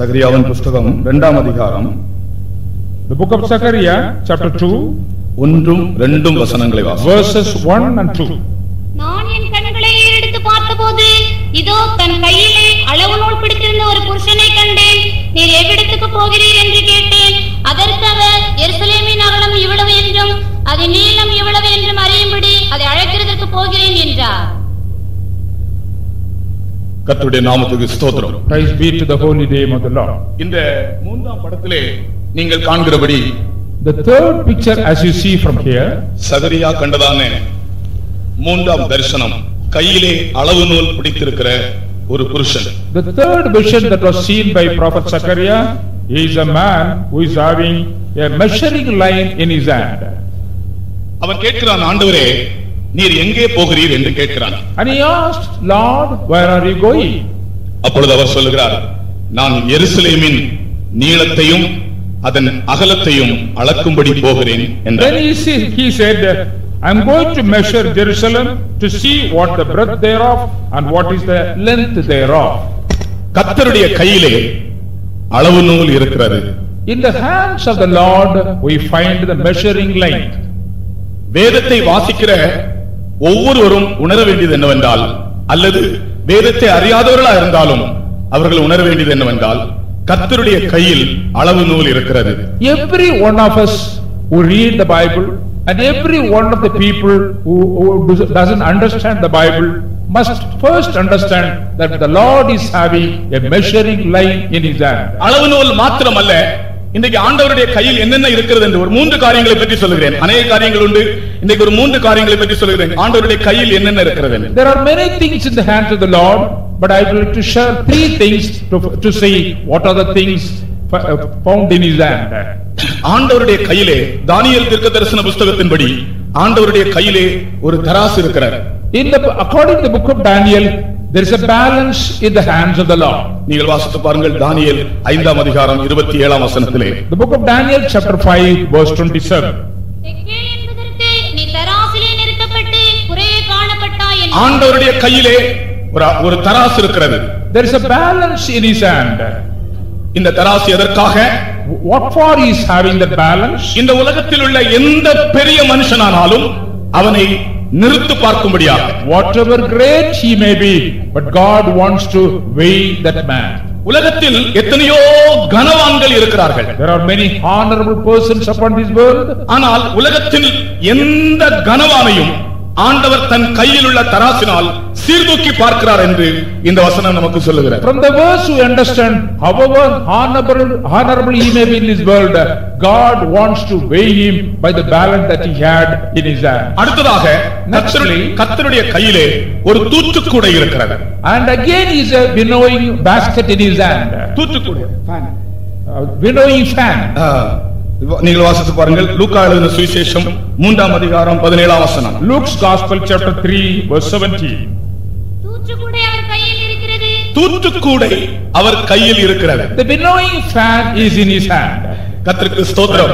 சகரியாவின் புஸ்தகம் 2ஆம் அதிகாரம். The book of Zechariah, chapter 2, 1-2 வசனங்களை வாசி. verses 1 and 2. நான் என் கண்களை ஏறெடுத்து பார்த்தபோது இதோ தன் கையிலே அளவு நூல் பிடித்திருந்த ஒரு புருஷனை கண்டேன். நீர் எவ்விடத்துக்கு போகிறீர் என்று கேட்டேன். அதற்கு அவர், எருசலேமின் அகலம் இவ்வளவு என்றும் அதன் நீளம் இவ்வளவு என்றும் அறியும்படி அதை அழைக்கிறதற்கு போகிறேன் என்றார். கர்த்தருடைய நாமத்துக்கு ஸ்தோத்திரம். Praise be to the holy name of the Lord. இந்த 3ஆம் படத்திலே நீங்கள் காண்கிறபடி The third picture, as you see from here, சகரியா கண்டதான 3ஆம் தரிசனம், கையிலே அளவு நூல் பிடித்திருக்கிற ஒரு புருஷன். the third vision that was seen by prophet Zechariah is a man who is having a measuring line in his hand. அவன் கேட்கிறான், ஆண்டவரே நீர் எங்கே போகிறீர் என்று கேட்கிறான். And he asked, Lord, where are you going? அப்பொழுது அவர் சொல்லுகிறார், நான் எருசலேமின் நீளத்தையும் அதன் அகலத்தையும் அளக்கும்படி போகிறேன் என்றார். Then he said, I am going to measure Jerusalem to see what the breadth thereof and what is the length thereof. கர்த்தருடைய கையிலே அளவு நூல் இருக்கிறது. In the hands of the Lord we find the measuring line. வேதத்தை வாசிக்கிற ஒவ்வொருவரும் உணர வேண்டியது என்னவென்றால், அல்லது வேதத்தை அறியாதவர்களா இருந்தாலும் அவர்கள் உணர வேண்டியது என்னவென்றால், கர்த்தருடைய கையில் அளவு நூல் இருக்கிறது. Every one of us who read the Bible and every one of the people who doesn't understand the Bible must first understand that the Lord is having a measuring line in his hand. அளவு நூல் மாத்திரமல்ல, இன்றைக்கு ஆண்டவருடைய கையில் என்னென்ன இருக்கிறது என்று ஒரு 3 காரியங்களை பற்றி சொல்லுகிறேன். अनेक காரியங்கள் உண்டு, இன்றைக்கு ஒரு 3 காரியங்களை பற்றி சொல்லுகிறேன். ஆண்டவருடைய கையில் என்னென்ன இருக்கிறது. There are many things in the hands of the Lord, but I will to share 3 things to say what are the things found in his hand. ஆண்டவருடைய கையிலே, தானியேல் தீர்க்கதரிசன புத்தகத்தின்படி ஆண்டவருடைய கையிலே ஒரு தராசு இருக்கிறது. According to the book of Daniel, there is a balance in the hands of the Lord. நீங்கள் வாசித்து பாருங்கள், தானியேல் 5ஆம் அதிகாரம் 27ஆம் வசனத்திலே. The book of Daniel chapter 5 verse 27. தெக்கேல் என்பதற்கு நீ தராசிலே நிறுத்தப்பட்டு குறையே காணப்பட்டாய் என்று. ஆண்டவருடைய கையிலே ஒரு தராசு இருக்கிறது. There is a balance in his hand. இந்த தராசு எதற்காக? What for he is having the balance? இந்த உலகத்தில் உள்ள எந்த பெரிய மனுஷனானாலும் அவனை நிறுத்து பார்க்கும்படியாக. Whatever great he may be, but God wants to weigh that man. உலகத்தில் எத்தனையோ கனவான்கள் இருக்கிறார்கள். There are many honorable persons upon this world. ஆனால் உலகத்தில் எந்த கனவானையும் ஆண்டவர் தன் கையில் உள்ள தராசினால் சீர்தூக்கி பார்க்கிறார் என்று இந்த வசனம் நமக்கு சொல்லுகிறது. From the verse we understand, however honorable he may be in this world, God wants to weigh him by the balance that he had in his hand. அடுத்ததாக கர்த்தருடைய கையிலே ஒரு தூற்றுக்கூடை இருக்கிறது. And again is a winnowing basket in his hand. தூற்றுக்கூடை, winnowing fan. நீங்கள் வாசித்து பாருங்கள், லூக்கா எழுதின சுவிசேஷம் 3ஆம் அதிகாரம் 17ஆம் வசனம். Luke's Gospel chapter 3 verse 17. தூற்றுக்கூடை அவர் கையில் இருக்கிறது. தூற்றுக்கூடை அவர் கையில் இருக்கிறது. The winnowing fan is in his hand. கர்த்தருக்கு ஸ்தோத்திரம்.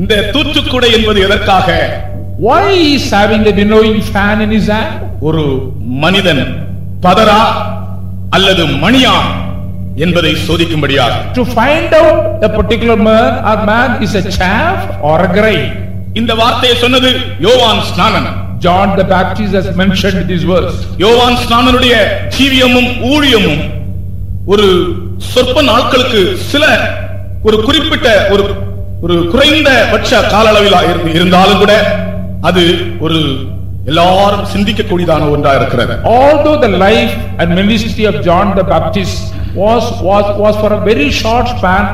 இந்த தூற்றுக்கூடை என்பது எதற்காக? Why he is having the winnowing fan in his hand? ஒரு மனிதன் பதரா அல்லது மணியா என்பதை சோதிக்கும்படியாக. To find out a particular man is a chaff or a grain. இந்த வார்த்தையை சொன்னது யோவான் ஸ்நானன். John the Baptist has mentioned this verse. யோவான் ஸ்நானனுடைய ஜீவியமும் ஊழியமும் ஒரு சொற்ப நாட்களுக்கு ஒரு குறிப்பிட்ட ஒரு குறைந்த பட்ச கால அளவில் இருந்தாலும் கூட அது ஒரு எல்லாரும் சிந்திக்கக்கூடியதான ஒன்றா இருக்கிறது. Although the life and ministry of John the Baptist was for a very short span,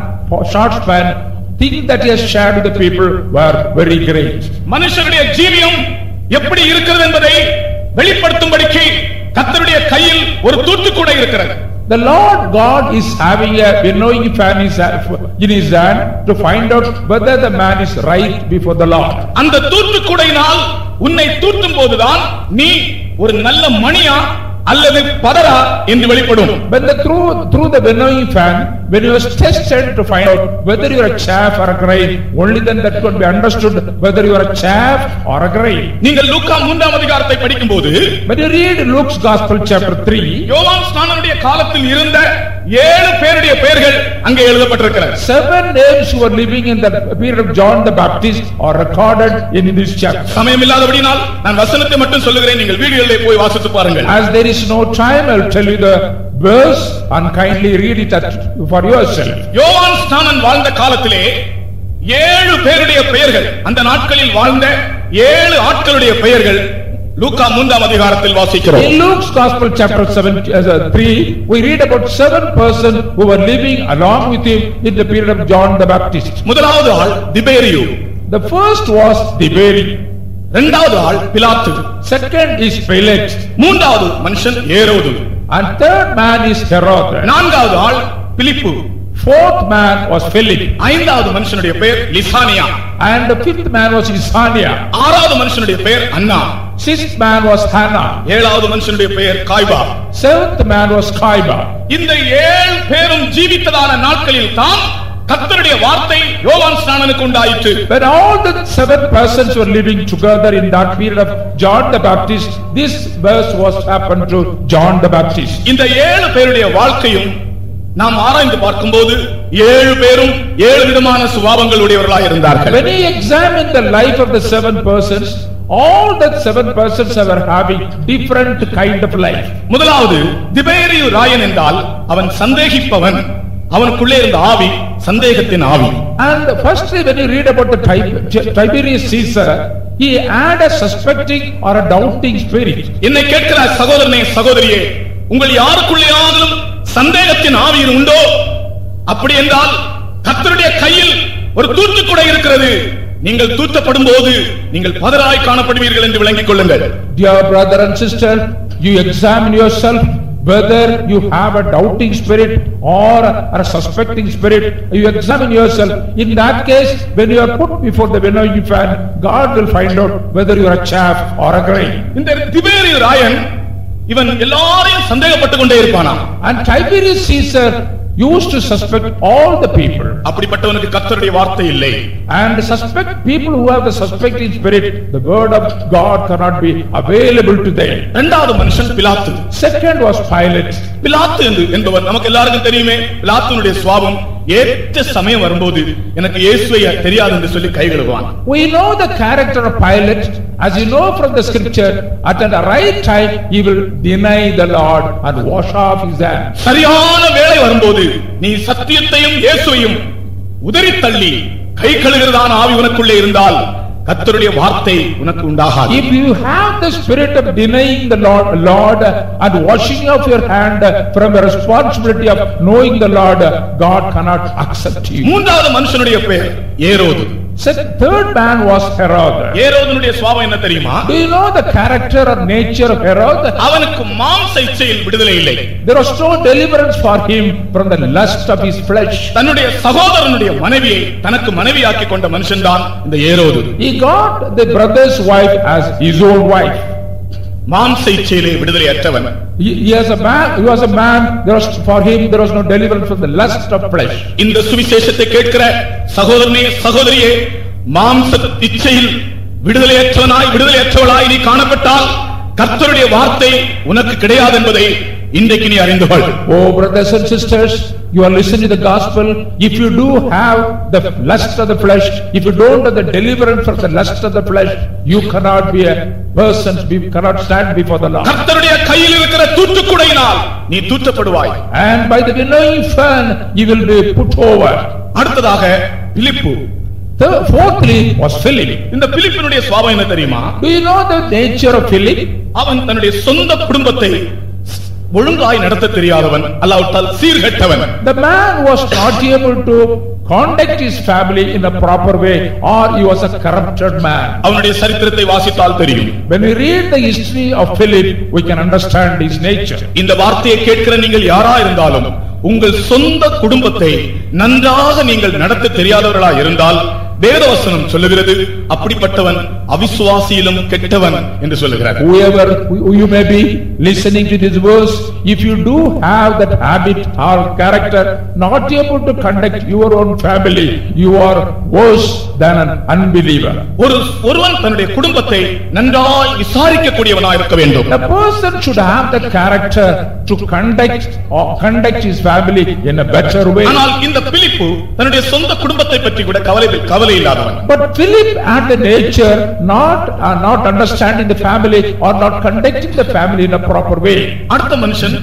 things that he has shared with the people were very great. மனுஷனுடைய ஜீவியம் எப்படி இருக்கிறது என்பதை வெளிப்படுத்தும்படிக்கு கர்த்தருடைய கையில் ஒரு தூற்றுக்கூடை இருக்கிறது. The Lord God is having a winnowing fan in his hand to find out whether the man is right before the Lord. அந்த தூற்றுக்கூடையினால் உன்னை தூற்றும் போதுதான் நீ ஒரு நல்ல மணியா அல்லது பதரா என்று வெளிப்படும். But through the winnowing fan, when you are tested to find out whether you are a chaff or a grain, only then that could be understood whether you are a chaff or a grain. நீங்கள் லூக்கா 3ஆம் அதிகாரத்தை படிக்கும்போது, when you read Luke's Gospel chapter 3, யோவான் ஸ்நானனுடைய காலத்தில் இருந்த 7 பேருடைய பெயர்கள் அங்கே எழுதப்பட்டிருக்கிறது. 7 names who were living in the period of John the Baptist are recorded in this chapter. சமயம் இல்லாதபடியால் நான் வசனத்தை மட்டும் சொல்லுகிறேன், நீங்கள் வீடியோவிலே போய் வாசித்து பாருங்கள். As there is no time, I will tell you the verse and kindly read it for yourself. யோவான் ஸ்நானன் வாழ்ந்த காலத்திலே 7 பேருடைய பெயர்கள், அந்த நாட்களில் வாழ்ந்த 7 ஆட்களுடைய பெயர்கள் லூக்கா 3ஆம் அதிகாரத்தில் வாசிக்கிறோம். In Luke's Gospel chapter 3, we read about 7 persons who were living along with him in the period of John the Baptist. முதலாவது ஆள் திபேரியு. The first was Tiberius. இரண்டாவது ஆள் பிலாத்து. Second is Pilate. மூன்றாவது மனுஷன் ஏரோது. And third man is Herod. நான்காவது ஆள் பிலிப்பு. Fourth man was Philip. ஐந்தாவது மனுஷனுடைய பெயர் Lysanias. And the fifth man was Lysania. ஆறாவது மனுஷனுடைய பெயர் அன்னா. Sixth man was Hannah. ஏழாவது மனுஷனுடைய பெயர் காய்பா. Seventh man was Caiba. இந்த 7 பேரும் ஜீவித்ததான நாட்களில் தான் கர்த்தருடைய வார்த்தை யோவான் ஸ்நானனுக்கு உண்டாயிற்று. When all the 7 persons were living together in that period of John the Baptist, this verse was happened to John the Baptist. இந்த 7 பேருடைய வாழ்க்கையும் நாம் ஆராய்ந்து பார்க்கும்போது 7 பேரும் 7 விதமான சுபாவங்கள் உடையவர்களாய் இருந்தார்கள். When we examine the life of the 7 persons, all the 7 persons were having different kind of life. முதலாவது திபேரியு ராயன் என்றால் அவன் சந்தேகிப்பவன், அவனுக்குள்ளே இருந்த ஆவி சந்தேகத்தின் ஆவி. And firstly, when you read about the Tiberius Caesar, he had a suspecting or a doubting spirit. என்னை கேட்கிற சகோதரனே சகோதரியே, உங்கள் யாருக்குள்ளேயாவது சந்தேகத்தின் ஆவி உண்டோ? அப்படி என்றால் கர்த்தருடைய கையில் ஒரு தூற்றுக்குடை இருக்கிறது. நீங்கள் தூற்றப்படும் போது நீங்கள் பதராய் காணப்படுவீர்கள் என்று விளங்கிக் கொள்ளுங்கள். Dear brother and sister, you examine yourself whether you have a doubting spirit or a suspecting spirit. You examine yourself. In that case, when you are put before the winnowing fan, God will find out whether you are a chaff or a grain. இந்த திபேரியு ராயன் இவன் எல்லாரையும் சந்தேகப்பட்டுக் கொண்டே இருப்பானா? And Tiberius Caesar used to suspect all the people. அப்படிப்பட்டவனுக்கு கர்த்தருடைய வார்த்தை இல்லை. And suspect people who have the suspecting spirit, the word of God cannot be available to them. இரண்டாவது மனுஷன் பிலாத்து. Second was Pilate. பிலாத்து என்பவன் நமக்கு எல்லாருக்கும் தெரியுமே. பிலாத்துனுடைய சுபாவம் ஏற்ற சமயம் வரும்போது எனக்கு இயேசுவை தெரியாது என்று சொல்லி கை கழுவுவான். We know the character of Pilate, as you know from the scripture, at the right time he will deny the Lord and wash off his hands. சரியான வேளை வரும்போது நீ சத்தியத்தையும் இயேசுவையும் உதறி தள்ளி கை கழுவுகிறதான ஆவி உனக்குள்ளே இருந்தால் கர்த்தருடைய வார்த்தை உனக்கு உண்டாகாது. If you have the spirit of denying the Lord and washing off your hand from the responsibility of knowing the Lord, God cannot accept you. மூன்றாவது மனுஷனுடைய பெயர் ஏரோது. Third man was Herod. ஏரோதுனுடைய சுபாவம் என்ன தெரியுமா? Do you know the character or nature of Herod? அவனுக்கு மாம்ச இச்சையில் விடுதலை இல்லை. There was no deliverance for him from the lust of his flesh. தன்னுடைய சகோதரனுடைய மனைவியை தனக்கு மனைவியாக்கி கொண்ட மனுஷன்தான் இந்த ஏரோது. He got the brother's wife as his own wife. மாம்ச இச்சையிலே விடுதலை அற்றவன். He was a man, for him there was no deliverance from the lust of flesh. இந்த சுவிசேஷத்தை கேட்கிற சகோதரனே சகோதரியே, மாம்ச இச்சையில் விடுதலையற்றவளாய் நீ காணப்பட்டால் கர்த்தருடைய வார்த்தை உனக்கு கிடையாது என்பதை இன்றைக்கு நீ அறிந்து கொள். Oh brothers and sisters, you are listening to the gospel. If you do have the lust of the flesh, if you don't have the deliverance from the lust of the flesh, you cannot be a person, you cannot stand before the Lord. கர்த்தருடைய கையில் இருக்கிற தூற்றுக்குடையினால் நீ தூற்றப்படுவாய். And by the winnowing fan you will be put over. அடுத்ததாக பிலிப்பு. Fourthly was Philip. இந்த பிலிப்பினுடைய சுபாவம் என்ன தெரியுமா? Do you know the nature of Philip? அவன் தன்னுடைய சொந்த குடும்பத்தை ஒழுங்காய் நடத்த தெரியாதவன், அல்லாவிட்டால் சீர்கெட்டவன். The man was not able to conduct his family in a proper way, or he was a corrupted man. அவனுடைய சரித்திரத்தை வாசித்தால் தெரியும். When we read the history of Philip, we can understand his nature. இந்த வார்த்தையை கேட்கிற நீங்கள் யாரா இருந்தாலும் உங்கள் சொந்த குடும்பத்தை நன்றாக நீங்கள் நடத்த தெரியாதவர்களா இருந்தால் வேதவசனம் சொல்லுகிறது அப்படிப்பட்டவன் அவிசுவாசியிலும் கெட்டவன் என்று சொல்லுகிறார். Whoever you may be listening to this verse, if you do have that habit or character not able to conduct your own family, you are worse than an unbeliever. ஒருவன் தன்னுடைய குடும்பத்தை நன்றாய் விசாரிக்க கூடியவனாய் இருக்க வேண்டும். A person should have the character to conduct his family in a better way. ஆனால் இந்த பிலிப்பு தன்னுடைய சொந்த குடும்பத்தை பற்றி கூட கவலை இல்லாதவன். But Philip had the nature not understanding the family or not conducting the family in a proper way. அடுத்த மனுஷன்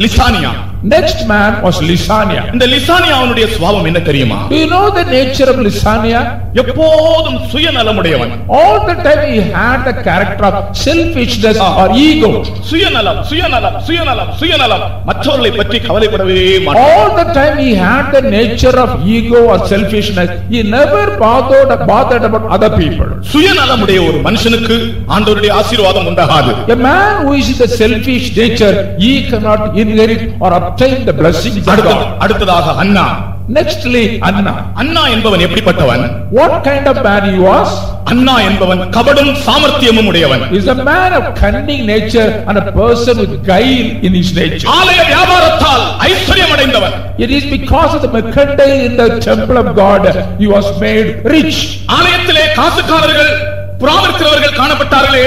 Lysanias. Next man was Lysania. இந்த லிசானியாவுடைய சுபாவம் என்ன தெரியுமா? Do you know the nature of Lysania? எப்போதும் சுயநலமுடையவன். All the time he had the character of selfishness or ego. சுயநலம் சுயநலம் சுயநலம் சுயநலம், மற்றவர்களை பற்றி கவலைப்படவே மாட்டான். All the time he had the nature of ego or selfishness. He never bothered about other people. சுயநலமுடைய ஒரு மனுஷனுக்கு ஆண்டவருடைய ஆசீர்வாதம் உண்டாகாது. A man who is in the selfish nature, he cannot inherit or obtain the blessings of God. அடுத்ததாக அன்னா. Nextly Anna. அன்னா என்பவன் எப்படிப்பட்டவன்? What kind of man he was? அன்னா என்பவன் கபடும் சாமர்த்தியமும் உடையவன். He is a man of cunning nature and a person with guile in his nature. ஆலய வியாபாரத்தால் ஐஸ்வர்யம் அடைந்தவன். It is because of the mercantile in the temple of God he was made rich. ஆலயத்திலே காசுக்காரர்கள் புறாவிற்கிறவர்கள் காணப்பட்டார்களே,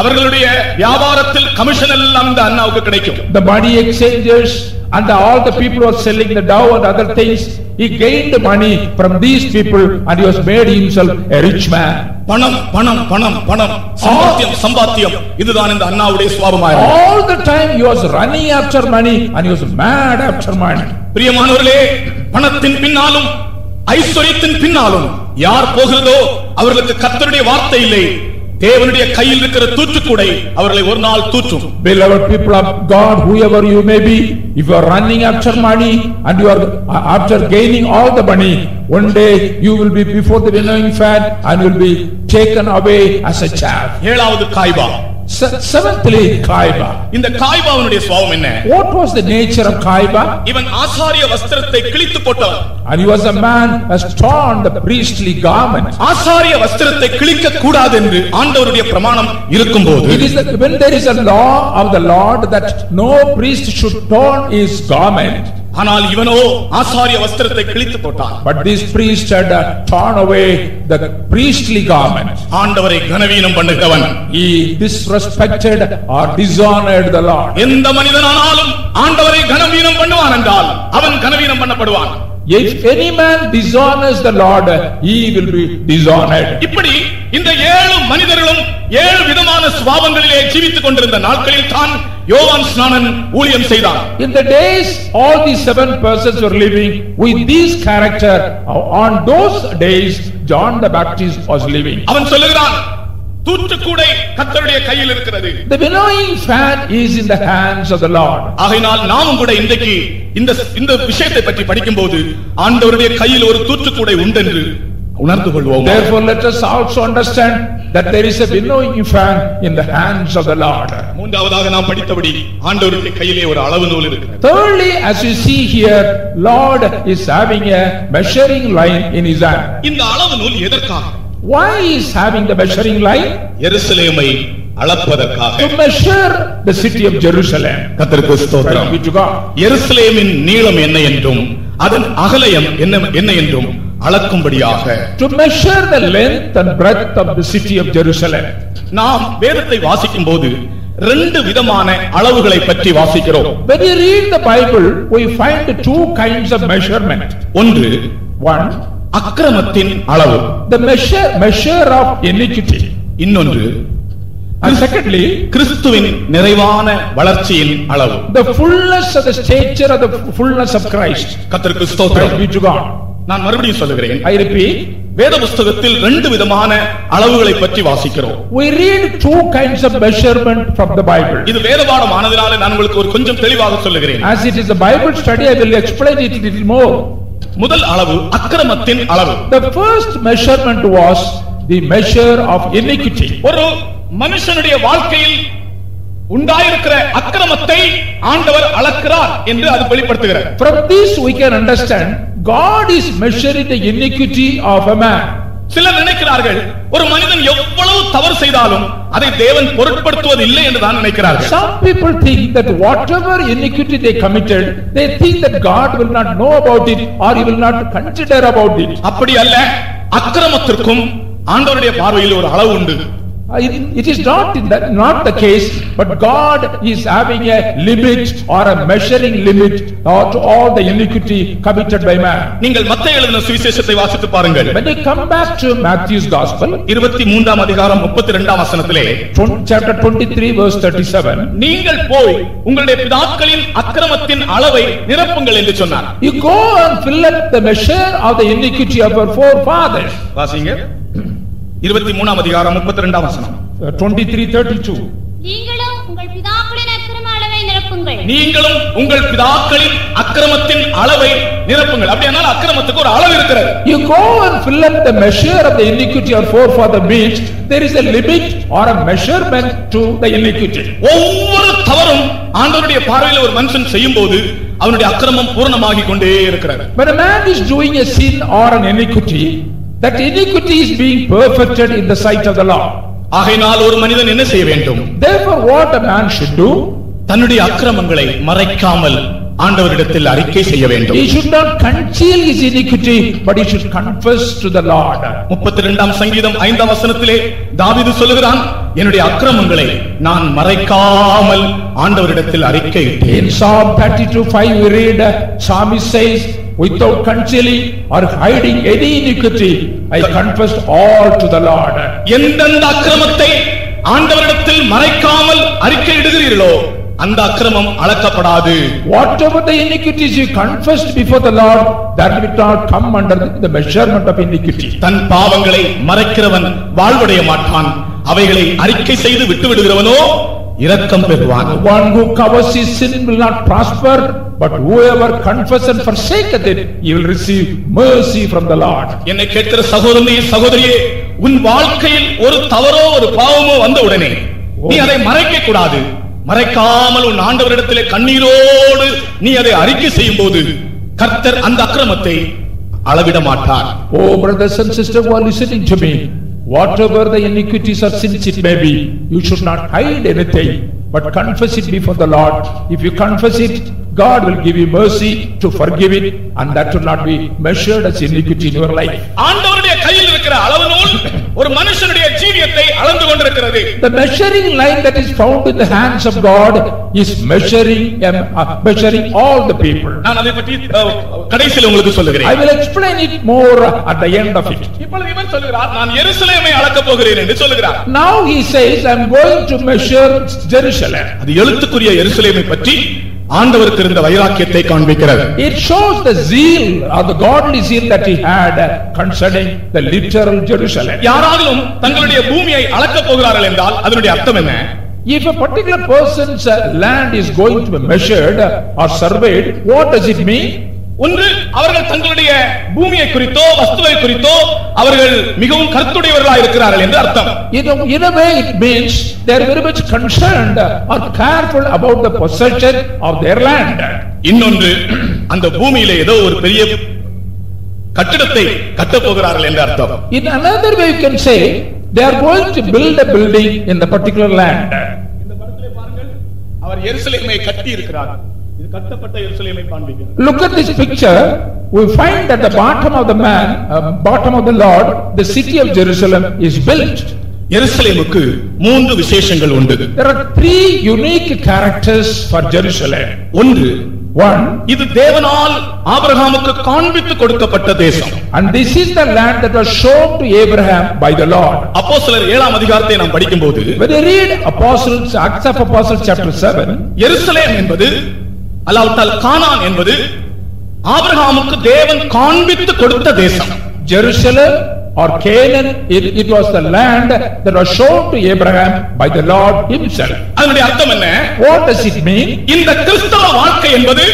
அவர்களுடைய வியாபாரத்தில் commission எல்லாம் இந்த அன்னாவுக்கு கிடைக்கும். The money exchangers and all the people who are selling the dough and other things, he gained money from these people and he was made himself a rich man. பணம் பணம் பணம் பணம், சம்பாத்தியம் சம்பாத்தியம், இதுதான் இந்த அன்னாவுடைய சுபாவமாயிருந்தது. All the time he was running after money and he was mad after money. பிரியமானவர்களே, பணத்தின் பின்னாலும் ஐஸ்வரியத்தின் பின்னாலும் யார் போகிறதோ அவர்களுக்கு கர்த்தருடைய வார்த்தை இல்லை. தேவனுடைய கையில் இருக்கிற தூற்றுக்கூடை அவர்களை ஒரு நாள் தூற்றும். Beloved people of God, whoever you may be, if you are running after money and you are after gaining all the money, one day you will be before the winnowing fan and will be taken away as a chaff. ஏழாவது காய்பா. Seventhly Kaiba. இந்த காய்பாவுடைய சுபாவம் என்ன? What was the nature of Kaiba? இவன் ஆசாரிய வஸ்திரத்தை கிழித்து போட்டவன். And he was a man who has torn the priestly garment. ஆசாரிய வஸ்திரத்தை கிழிக்க கூடாது என்று ஆண்டவருடைய பிரமாணம் இருக்கும்போது, It is that when there is a law of the Lord that no priest should torn his garment, ஆனால் இவனோ ஆசாரிய வஸ்திரத்தை கிழித்து போட்டான். but this priest had torn away the priestly garment. ஆண்டவரை கனவீனம் பண்ணுகிறவன். He disrespected or dishonored the Lord. எந்த மனிதனானாலும் ஆண்டவரை கனவீனம் பண்ணுவான் என்றால் அவன் கனவீனம் பண்ணப்படுவான். If any man dishonors the Lord, he will be dishonored. இப்படி இந்த 7 மனிதர்களும் 7 விதமான சுபாவங்களிலே ஜீவித்துக் கொண்டிருந்த நாட்களில் தான் யோவான் ஸ்நானன் ஊழியம் செய்தான். In the days all these 7 persons were living with this character, on those days John the Baptist was living. அவன் சொல்லுகிறான், தூற்றுக்கூடை கர்த்தருடைய கையில் இருக்கிறது. The winnowing fan is in the hands of the Lord. ஆகையால் நாமும் கூட இன்றைக்கு இந்த விஷயத்தை பற்றி படிக்கும்போது ஆண்டவருடைய கையில் ஒரு தூற்றுக்கூடை உண்டென்று உணர்ந்து கொள்வோம். Therefore let us also understand that there is a winnowing fan in the hands of the Lord. மூன்றாவதாக நாம் படித்தபடி ஆண்டவருடைய கையிலே ஒரு அளவு நூல் இருக்கிறது. Thirdly, as you see here, Lord is having a measuring line in his hand. இந்த அளவு நூல் எதற்காக? Why is having the measuring line? எருசலேமை அளப்பதற்காக. To measure the city of Jerusalem. கர்த்தருக்கு ஸ்தோத்திரம். Praise be to God. எருசலேமின் நீளம் என்ன என்றும் அதன் அகலம் என்ன என்றும் அளக்கும்படியாக. To measure the length and breadth of the city of Jerusalem. நாம் வேதத்தை வாசிக்கும்போது 2 விதமான அளவுகளை பற்றி வாசிக்கிறோம். When you read the Bible, we find 2 kinds of measurement. ஒன்று, One, அக்கிரமத்தின் அளவு. the measure of iniquity. இன்னொன்று, And secondly, கிறிஸ்துவின் நிறைவான வளர்ச்சியின் அளவு. the fullness of the stature of the fullness of Christ. கர்த்தருக்கு Praise ஸ்தோத்திரம். be to God. நான் மறுபடியும் சொல்லுகிறேன், I repeat, வேத புத்தகத்தில் 2 விதமான அளவுகளை பற்றி வாசிக்கிறோம். we read 2 kinds of measurement from the Bible. இது வேத பாடம் ஆனதினால நான் உங்களுக்கு ஒரு கொஞ்சம் தெளிவாக சொல்லுகிறேன். As it is a Bible study, I will explain it a little more. முதல் அளவு அக்கிரமத்தின் அளவு. The first measurement was the measure of iniquity. ஒரு மனுஷனுடைய வாழ்க்கையில் உண்டாயிருக்கிற அக்கிரமத்தை ஆண்டவர் அளக்கிறார் என்று அது வெளிப்படுத்துகிறது. From this we can understand God is measuring the iniquity of a man. சிலர் நினைக்கிறார்கள் ஒரு மனிதன் எவ்வளவு தவறு செய்தாலும் அதை தேவன் பொருட்படுத்துவது இல்லை என்று தான் நினைக்கிறார்கள். Some people think that whatever iniquity they committed, they think that God will not know about it or he will not consider about it. அப்படி அல்ல. அக்கிரமத்திற்கும் ஆண்டவருடைய பார்வையில் ஒரு அளவு உண்டு. It is not the case, but God is having a limit or a measuring limit to all the iniquity committed by man. நீங்கள் மத்தேயு எழுதின சுவிசேஷத்தை வாசித்து பாருங்கள். When you come back to Matthew's Gospel, 23ஆம் அதிகாரம் 32ஆம் வசனத்திலே, chapter 23 verse 37, நீங்கள் போய் உங்களுடைய பிதாக்களின் அக்கிரமத்தின் அளவை நிரப்புங்கள் என்று சொன்னார். You go and fill up the measure of the iniquity of our forefathers. வாசிங்க. 23ஆம் அதிகாரம் 32ஆம் வசனம். 23:32. நீங்களும் உங்கள் பிதாக்களின் அக்கிரம அளவை நிரப்புங்கள். நீங்களும் உங்கள் பிதாக்களின் அக்கிரமத்தின் அளவை நிரப்புங்கள். அப்படியானால் அக்கிரமத்துக்கு ஒரு அளவு இருக்கிறது. You go and fill up the measure of the iniquity of forefather means there is a limit or a measurement to the iniquity. ஒவ்வொரு தவறும் ஆண்டவருடைய பார்வையில் ஒரு மனுஷன் செய்யும்போது அவனுடைய அக்கிரமம் பூரணமாகிக் கொண்டே இருக்கிறது. When a man is doing a sin or an iniquity, that iniquity is being perfected in the sight of the Lord. ஆகையினால் ஒரு மனிதன் என்ன செய்ய வேண்டும்? Therefore what a man should do, தன்னுடைய அக்கிரமங்களை மறைக்காமல் ஆண்டவரிடத்தில் அறிக்கை செய்ய வேண்டும். he should not conceal his iniquity, but he should confess to the Lord. 32ஆம் சங்கீதம் 5ஆம் வசனத்திலே தாவீது சொல்லுகிறான், என்னுடைய அக்கிரமங்களை நான் மறைக்காமல் ஆண்டவரிடத்தில் அறிக்கையிட்டேன். In Psalm 32:5 we read, psalmist says, without concealing or hiding any iniquity, I confessed all to the Lord. எந்தெந்த அக்கிரமத்தை ஆண்டவரிடத்தில் மறைக்காமல் அறிக்கையிடுகிறீர்களோ அந்த அக்கிரமம் அளக்கப்படாது. Whatever the iniquities you confessed before the Lord, that will not come under the measurement of iniquity. தன் பாவங்களை மறைக்கிறவன் வாழ்வடைய மாட்டான். அவைகளை அறிக்கை செய்து விட்டு விடுகிறவனோ இரக்கம் பெறுவான். One who covers his sin will not prosper, but whoever confesses and forsaketh it, he will receive mercy from the Lord. என்னை கேட்கிற சகோதரனே சகோதரியே, உன் வாழ்க்கையில் ஒரு தவறோ ஒரு பாவமோ வந்த உடனே நீ அதை மறைக்க கூடாது. மறைக்காமல் உன் ஆண்டவரிடத்திலே கண்ணீரோடு நீ அதை அறிக்கை செய்யும் போது கர்த்தர் அந்த அக்கிரமத்தை அளவிட மாட்டார். Oh brothers and sisters who are listening to me, whatever the iniquities or sins it may be, you should not hide anything, but confess it before the Lord. If you confess it, God will give you mercy to forgive it, and that will not be measured as iniquity in your life. ஆண்டவருடைய கையில் இருக்கிற அளவு நூல் ஒரு மனுஷனுடைய ஜீவியத்தை அளந்து கொண்டிருக்கிறது. The measuring line that is found in the hands of God is measuring all the people. நான் அதை பற்றி கடைசியில் உங்களுக்கு சொல்லுகிறேன். I will explain it more at the end of it. இப்பொழுது இவன் சொல்கிறார், நான் எருசலேமை அளக்கப் போகிறேன் என்று சொல்கிறார். Now he says, I am going to measure Jerusalem. அது எழுத்துக்குரிய எருசலேமை பற்றி ஆண்டவருக்கு இருந்த வைராக்கியத்தை காண்பிக்கிறது. It shows the zeal or the godly zeal that he had concerning the literal Jerusalem. யாராலும் தங்களுடைய பூமியை அளக்கப் போகிறார்கள் என்றால் அதனுடைய அர்த்தம் என்ன? If a particular person's land is going to be measured or surveyed, what does it mean? ஒன்று, அவர்கள் தங்களுடைய பூமியை குறித்தோ வஸ்துவை குறித்தோ அவர்கள் மிகவும் கருத்துடையவர்களாக இருக்கிறார்கள் என்று அர்த்தம். In a way it means they are very much concerned or careful about the possession of their land. இன்னொன்று, அந்த பூமியிலே ஏதோ ஒரு பெரிய கட்டிடத்தை கட்டப் போகிறார்கள் என்று அர்த்தம். In another way you can say they are going to build a building in the particular land. இந்த படத்திலே பாருங்கள், அவர் எருசலேமை கட்டி இருக்கிறார். இது கட்டப்பட்ட எருசலேமை காண்பிக்கிறது. Look at this picture. We find at the bottom of the man, bottom of the Lord, the city of Jerusalem is built. எருசலேமுக்கு மூன்று விசேஷங்கள் உண்டு. There are three unique characters for Jerusalem. ஒன்று, One, இது தேவனால் ஆபிரகாமுக்கு காண்பித்து கொடுக்கப்பட்ட தேசம். and this is the land that was shown to Abraham by the Lord. அப்போஸ்தலர் 7ஆம் அதிகாரத்தை நாம் படிக்கும்போது, When you read Acts of Apostles chapter 7, எருசலேம் என்பது அல்லாஹ் கானான் என்பது ஆபிரகாமுக்கு தேவன் காண்பித்து கொடுத்த தேசம். Jerusalem or Canaan, it was the land that was shown to Abraham by the Lord himself. அதனுடைய அர்த்தம் என்ன? What does it mean? இந்த கிறிஸ்தவ வாழ்க்கை என்பது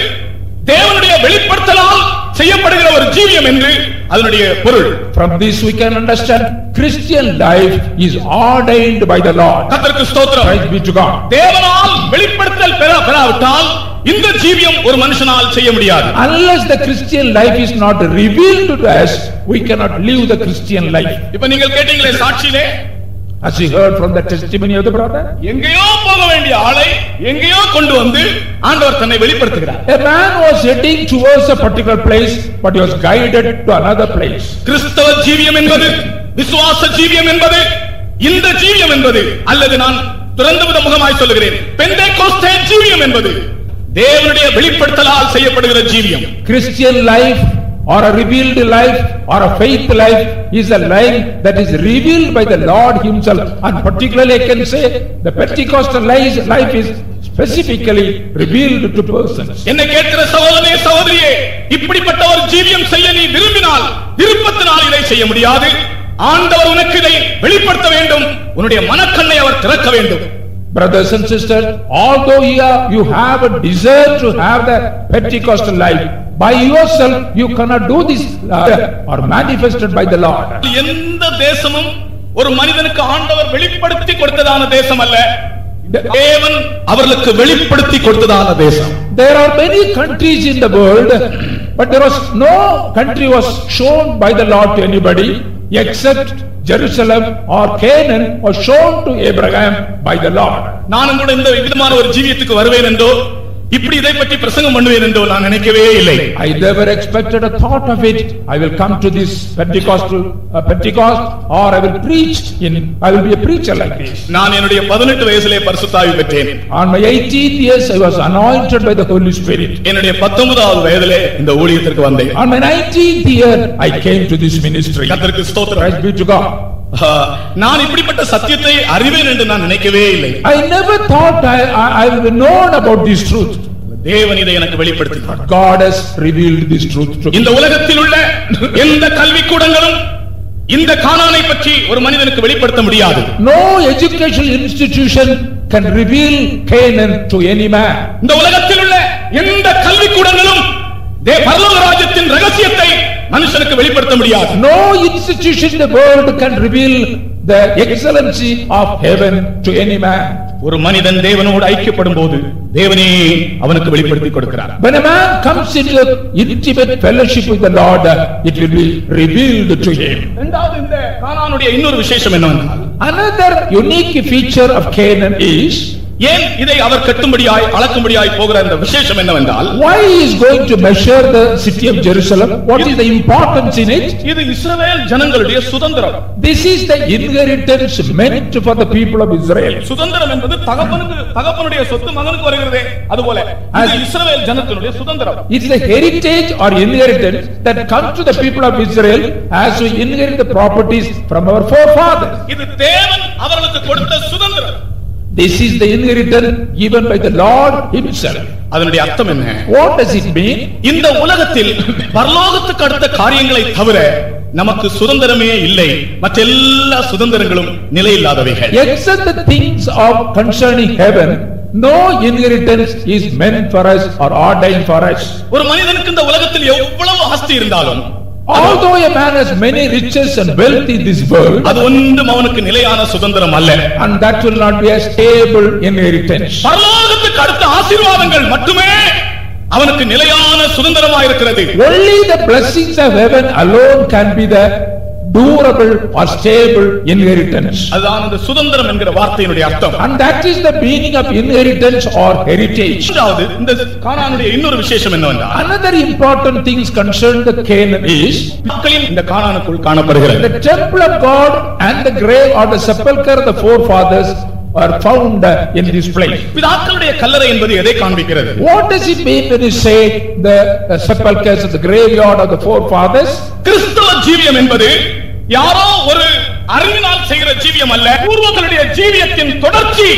தேவனுடைய வெளிப்படுத்தலால் செய்யப்படுகிற ஒரு ஜீவியம் என்று அதனுடைய பொருள். From this we can understand Christian life is ordained by the Lord. கர்த்தருக்கு ஸ்தோத்திரம். Praise be to God. தேவனால் வெளிப்படுத்தல் பெறாவிட்டால் இந்த ஜீவியம் ஒரு மனுஷனால் செய்ய முடியாது. Unless the Christian life is not revealed to us, we cannot live the Christian life. இப்ப நீங்கள் கேட்டீங்களே சாட்சியிலே, as you heard from the testimony of the brother, எங்கேயோ போக வேண்டிய ஆளை எங்கேயோ கொண்டு வந்து ஆண்டவர் தன்னை வெளிப்படுத்துகிறார். a man was heading towards a particular place, but he was guided to another place. கிறிஸ்தவ ஜீவியம் என்பது, விசுவாச ஜீவியம் என்பது, இந்த ஜீவியம் என்பது, அல்லது நான் துறந்த முகமாய் சொல்லுகிறேன், பெந்தேகோஸ்தே ஜீவியம் என்பது தேவனுடைய வெளிப்படுத்தலால் செய்யப்படுகிற ஜீவியம். Christian life or a revealed life or a faith life is a life that is revealed by the Lord himself, and particularly I can say the Pentecostal life is specifically revealed to persons. என்னை கேட்கிற சகோதரனே சகோதரியே, இப்படிப்பட்ட ஒரு ஜீவியம் செய்ய நீ விரும்பினால் விருப்பத்தினால் இதை செய்ய முடியாது. ஆண்டவர் உனக்கு இதை வெளிப்படுத்த வேண்டும். உன்னுடைய மனக்கண்ணை அவர் திறக்க வேண்டும். Brothers and sisters, although you have a desire to have the Pentecostal life, by yourself you cannot do this or manifested by the Lord. எந்த தேசமும் ஒரு மனிதனுக்கு ஆண்டவர் வெளிப்படுத்தி கொடுத்ததான தேசம் அல்ல, தேவன் அவர்களுக்கு வெளிப்படுத்தி கொடுத்ததான தேசம். There are many countries in the world, but there was no country was shown by the Lord to anybody except Jerusalem or Canaan was shown to Abraham by the Lord. நானும் கூட இந்த விதமான ஒரு ஜீவியத்துக்கு வருவேன் என்றோ இப்படி இதை பற்றி பிரசங்கம் பண்ணுவேன் என்றோ நான் நினைக்கவே இல்லை. I never expected a thought of it. I will come to this Pentecost or I will preach I will be a preacher like this. நான் என்னுடைய 18 வயதிலே பரிசுத்தாவி பெற்றேன். On my 18th years I was anointed by the Holy Spirit. என்னுடைய 19வது வயதிலே இந்த ஊழியத்திற்கு வந்தேன். On my 19th year I came to this ministry. கர்த்தருக்கு ஸ்தோத்திரம். Praise be to God. நான் இப்படிப்பட்ட சத்தியத்தை அறிவேன் என்று நான் நினைக்கவே இல்லை. I never thought I will know about this truth. தேவன் இதை எனக்கு வெளிப்படுத்தினார். God has revealed this truth to me. இந்த உலகத்தில் உள்ள எந்த கல்விக்கூடங்களும் இந்த கானானை பற்றி ஒரு மனிதனுக்கு வெளிப்படுத்த முடியாது. No educational institution can reveal Canaan to any man. இந்த உலகத்தில் உள்ள எந்த கல்விக்கூடங்களும் பரலோக ராஜ்யத்தின் ரகசியத்தை மனுஷனுக்கு வெளிப்படுத்த முடியாது. No institution in the world can reveal the excellency of heaven to any man. ஒரு மனிதன் தேவனோடு ஐக்கியப்படும் போது தேவனே அவனுக்கு வெளிப்படுத்தி கொடுக்கிறார். When a man comes into intimate fellowship with the Lord, it will be revealed to him. இரண்டாவது இந்த கானானுடைய இன்னொரு விசேஷம் என்னவென்றால், another unique feature of Canaan is, ஏன் இதை அவர் கட்டும்படியாய் அளக்கும்படியாய் போகிற இந்த விசேஷம் என்னவென்றால், why he is going to measure the city of Jerusalem? What is the importance in it? இது இஸ்ரவேல் ஜனங்களுடைய சுதந்திரம். This is the inheritance meant for the people of Israel. சுதந்திரம் என்பது தகப்பனுடைய சொத்து மகனுக்கு வருகிறதே, அதுபோல இது இஸ்ரவேல் ஜனத்தினுடைய சுதந்திரம். It is a heritage or inheritance that comes to the people of Israel as we inherit the properties from our forefathers. இது தேவன் அவர்களுக்கு கொடுத்த சுதந்திரம். This is the inheritance given by the Lord himself. அதனுடைய அர்த்தம் என்ன? What does it mean? இந்த உலகத்தில் பரலோகத்துக்கு அடுத்த காரியங்களை தவிர நமக்கு சுதந்திரமே இல்லை. மற்ற எல்லா சுதந்திரங்களும் நிலையில்லாதவைகள். Except the things of concerning heaven, no inheritance is meant for us or ordained for us. ஒரு மனிதனுக்கு இந்த உலகத்தில் எவ்வளவு ஆஸ்தி இருந்தாலும், although a man has many riches and wealth in this world, அது ஒன்றும் அவனுக்கு நிலையான சுதந்திரம் அல்ல. and that will not be a stable inheritance. பரலோகத்துக்கு அடுத்த ஆசீர்வாதங்கள் மட்டுமே அவனுக்கு நிலையான சுதந்திரமாக இருக்கிறது. Only the blessings of heaven alone can be the durable or stable inheritance. அதுதான் அந்த சுதந்திரம் என்கிற வார்த்தையினுடைய அர்த்தம். And that is the meaning of inheritance or heritage. அதாவது இந்த கானானுடைய இன்னொரு விசேஷம் என்னவென்றால், Another important things concern the Canaan is, மக்களின் இந்த கானானுக்குள் காணப்படுகிறது the temple of God and the grave or the sepulchre of the forefathers are found in this place. பிதாக்களுடைய கல்லறை என்பது எதை காண்பிக்கிறது? What does it mean when you say the sepulchres of the graveyard of the forefathers? கிறிஸ்தவ ஜீவியம் என்பது யாரோ ஒரு அறிவினால் செய்கிற ஜீவியம் அல்ல, பூர்வங்களுடைய ஜீவியத்தின் தொடர்ச்சி.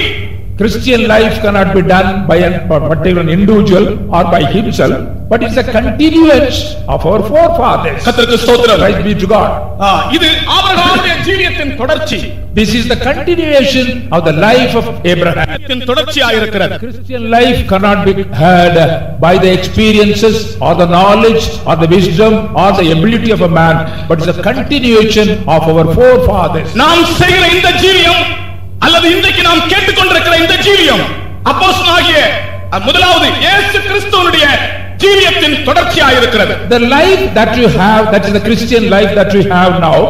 Christian life cannot be done by a particular individual or by himself, but it's a continuance of our forefathers. கர்த்தருக்கு ஸ்தோத்திரம். Praise be to God. இது ஆபிரகாமுடைய ஜீவியத்தின் தொடர்ச்சி. This is the continuation of the life of Abraham. தொடர்ச்சியாக இருக்கிறது. Christian life cannot be had by the experiences or the knowledge or the wisdom or the ability of a man, but it's a continuation of our forefathers. நாம் செய்கிற இந்த ஜீவியம் அல்லது இன்றைக்கு நாம் கேட்டுக்கொண்டிருக்கிற இந்த ஜீவியம் அப்போஸ்தலனாகிய முதலாவது இயேசு கிறிஸ்துவினுடைய ஜீவியத்தின் தொடர்ச்சியாக இருக்கிறது. The life that you have, that is the Christian life that you have now,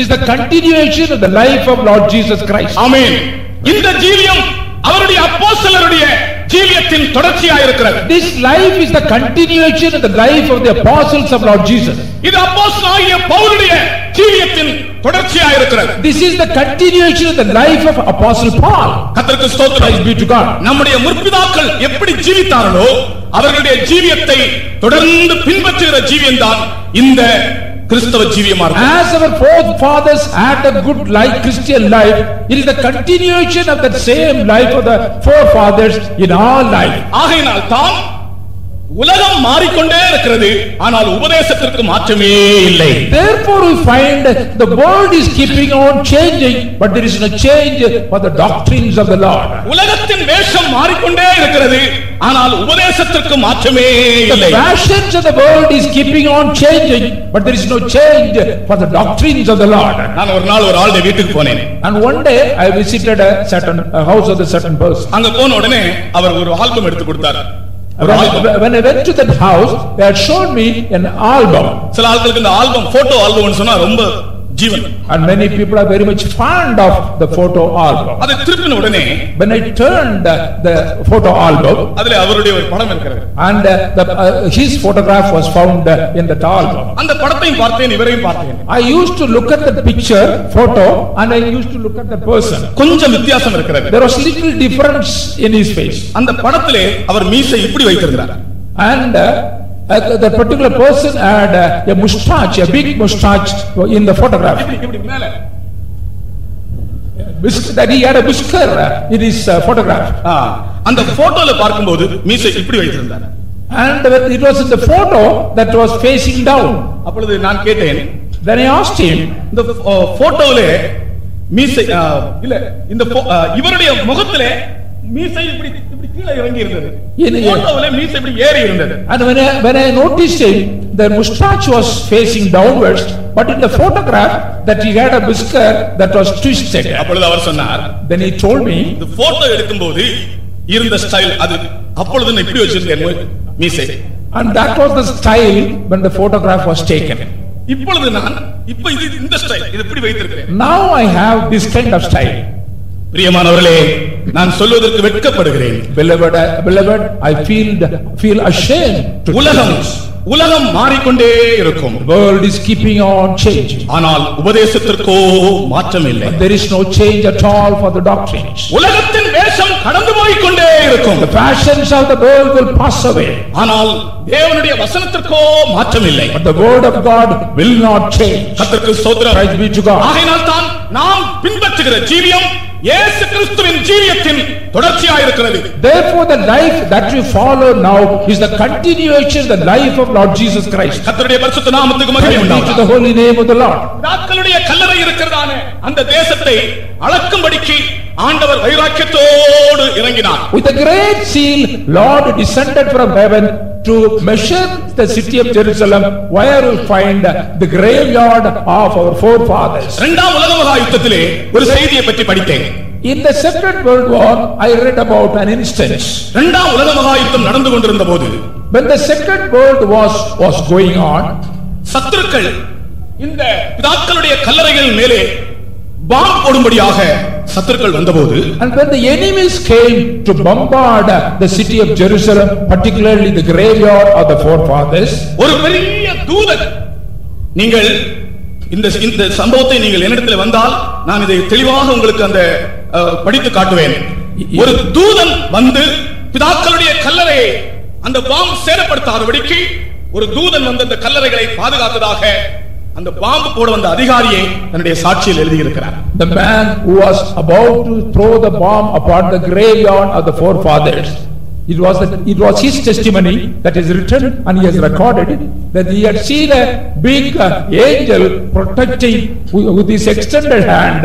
is the continuation of the life of Lord Jesus Christ. ஆமென். இந்த ஜீவியம் அவருடைய அப்போஸ்தலருடைய ஜீவியத்தின் தொடர்ச்சியாக இருக்கிறது. This life is the continuation of the life of the apostles of Lord Jesus. இது அப்போஸ்தலனாகிய பவுலுடைய ஜீவியத்தின் தொடர்ச்சியாக இருக்கிறது. This is the continuation of the life of Apostle Paul. கர்த்தருக்கு ஸ்தோத்திரம். Praise be to God. நம்முடைய முற்பிதாக்கள் எப்படி ஜீவித்தார்களோ அவர்களுடைய ஜீவியத்தை தொடர்ந்து பின்பற்றுகிற ஜீவியம்தான் இந்த கிறிஸ்தவ ஜீவியமா இருக்கு. As our forefathers had a good life, Christian life, it is the continuation of that same life of the forefathers in our life. ஆகையினால் தான் உலகம் மாறிக்கொண்டே இருக்கிறது, ஆனால் உபதேசத்திற்கு மாற்றமே இல்லை. Therefore we find the world is keeping on changing, but there is no change for the doctrines of the Lord. உலகத்தின் வேஷம் மாறிக்கொண்டே இருக்கிறது, ஆனால் உபதேசத்திற்கு மாற்றமே The இல்லை. fashions of the world is keeping on changing, but there is no change for the doctrines of the Lord. நான் ஒரு நாள் ஒரு ஆளுடைய வீட்டுக்கு போனேன். And one day I visited a house of a certain person. அங்க போன உடனே அவர் ஒரு ஆல்பம் எடுத்து கொடுத்தார். When I went to that house, they had shown me an album. சில ஆட்களுக்கு இந்த ஆல்பம் போட்டோ ஆல்பம்னு சொன்னா ரொம்ப ஜீவன். And many people are very much fond of the photo album. அதை திருப்பின உடனே When I turned the photo album, அதுல அவருடைய ஒரு படம் இருக்கிறது. and his photograph was found in that album. அந்த படத்தையும் பார்த்தேன், இவரையும் பார்த்தேன். I used to look at the picture photo and I used to look at the person. கொஞ்சம் வித்தியாசம் இருக்கிறது. There was little difference in his face. அந்த படத்திலே அவர் மீசை இப்படி வைத்திருந்தார். And that particular person had a mustache, a big mustache in the photograph. இப்படி மேல That he had a whisker in his photograph. அந்த போட்டோல பார்க்கும்போது மீசை இப்படி வைத்திருந்தார். And it was in the photo that was facing down. அப்பொழுது நான் கேட்டேன், Then I asked him, இந்த போட்டோவிலே மீசை இல்ல இந்த இவருடைய முகத்திலே மீசை இப்படி கீழே இறங்கி இருந்தது, போட்டோவிலே மீசை இப்படி ஏறி இருந்தது. and when I noticed him, the mustache was facing downwards, but in the photograph that he had a whisker that was twisted. அப்பொழுது அவர் சொன்னார், Then he told me, இந்த போட்டோ எடுக்கும்போது இருந்த ஸ்டைல் அது, அப்பொழுது நான் இப்படி வச்சிருந்தேன் மீசை. and that was the style when the photograph was taken. இப்பொழுது நான் இது இந்த ஸ்டைல் இது இப்படி வைத்திருக்கிறேன். Now I have this kind of style. பிரியமானவர்களே, நான் சொல்வதற்கு வெட்கப்படுகிறேன். Beloved, I feel ashamed to உலகம் மாறிக்கொண்டே இருக்கும். The world is keeping on changing. ஆனால் உபதேசத்திற்கோ மாற்றம் இல்லை. But there is no change at all for the doctrines. உலகத்தின் வேஷம் கடந்து போய்க்கொண்டே இருக்கும். The fashions of the world will pass away. ஆனால் தேவனுடைய வசனத்திற்கோ மாற்றம் இல்லை. But the word of God will not change. கர்த்தருக்கு ஸ்தோத்திரம். Praise be to God. ஆகையால் தான் நாம் பின்பற்றுகிற ஜீவியம் இயேசு கிறிஸ்துவின் ஜீவியத்தின் தொடர்ச்சியாக இருக்கிறது. Therefore the life that you follow now is the continuation of the life of Lord Jesus Christ. கர்த்தருடைய பரிசுத்த நாமத்துக்கு மகிமை Praise be to உண்டாவதாக. the holy name of the Lord. பிதாக்களுடைய கல்லறை இருக்கிறதான அந்த தேசத்தை அளக்கும்படிக்கு ஆண்டவர் வைராக்கியத்தோடு இறங்கினார். With a great zeal, Lord descended from heaven to measure the city of Jerusalem, where we find the graveyard of our forefathers. இரண்டாம் உலக மகா யுத்தத்திலே ஒரு செய்தியை பற்றி படித்தேன். In the Second World War, I read about an instance. இரண்டாம் உலக மகா யுத்தம் நடந்து கொண்டிருந்த போது, When the Second World was going on, சத்துருக்கள் இந்த பிதாக்களுடைய கல்லறைகள் மேலே பாம்பு போடும்படியாக சத்துருக்கள் வந்தபோது, and when the enemies came to bombard the city of Jerusalem, particularly the graveyard of the forefathers, ஒரு பெரிய தூதன், நீங்கள் இந்த சம்பவத்தை நீங்கள் என்னிடத்தில் வந்தால் நான் இதை தெளிவாக உங்களுக்கு அந்த படித்து காட்டுவேன். ஒரு தூதன் வந்து பிதாக்களுடைய கல்லறையை அந்த பாம்பு சேதப்படுத்தாதபடிக்கு ஒரு தூதன் வந்து அந்த கல்லறைகளை பாதுகாத்ததாக அந்த பாம்பு போட வந்த அதிகாரியை தன்னுடைய சாட்சியில் எழுதி இருக்கிறார். The man who was about to throw the bomb upon the graveyard of the forefathers, it was his testimony that is written, and he has recorded it, that he had seen a big angel protecting with his extended hand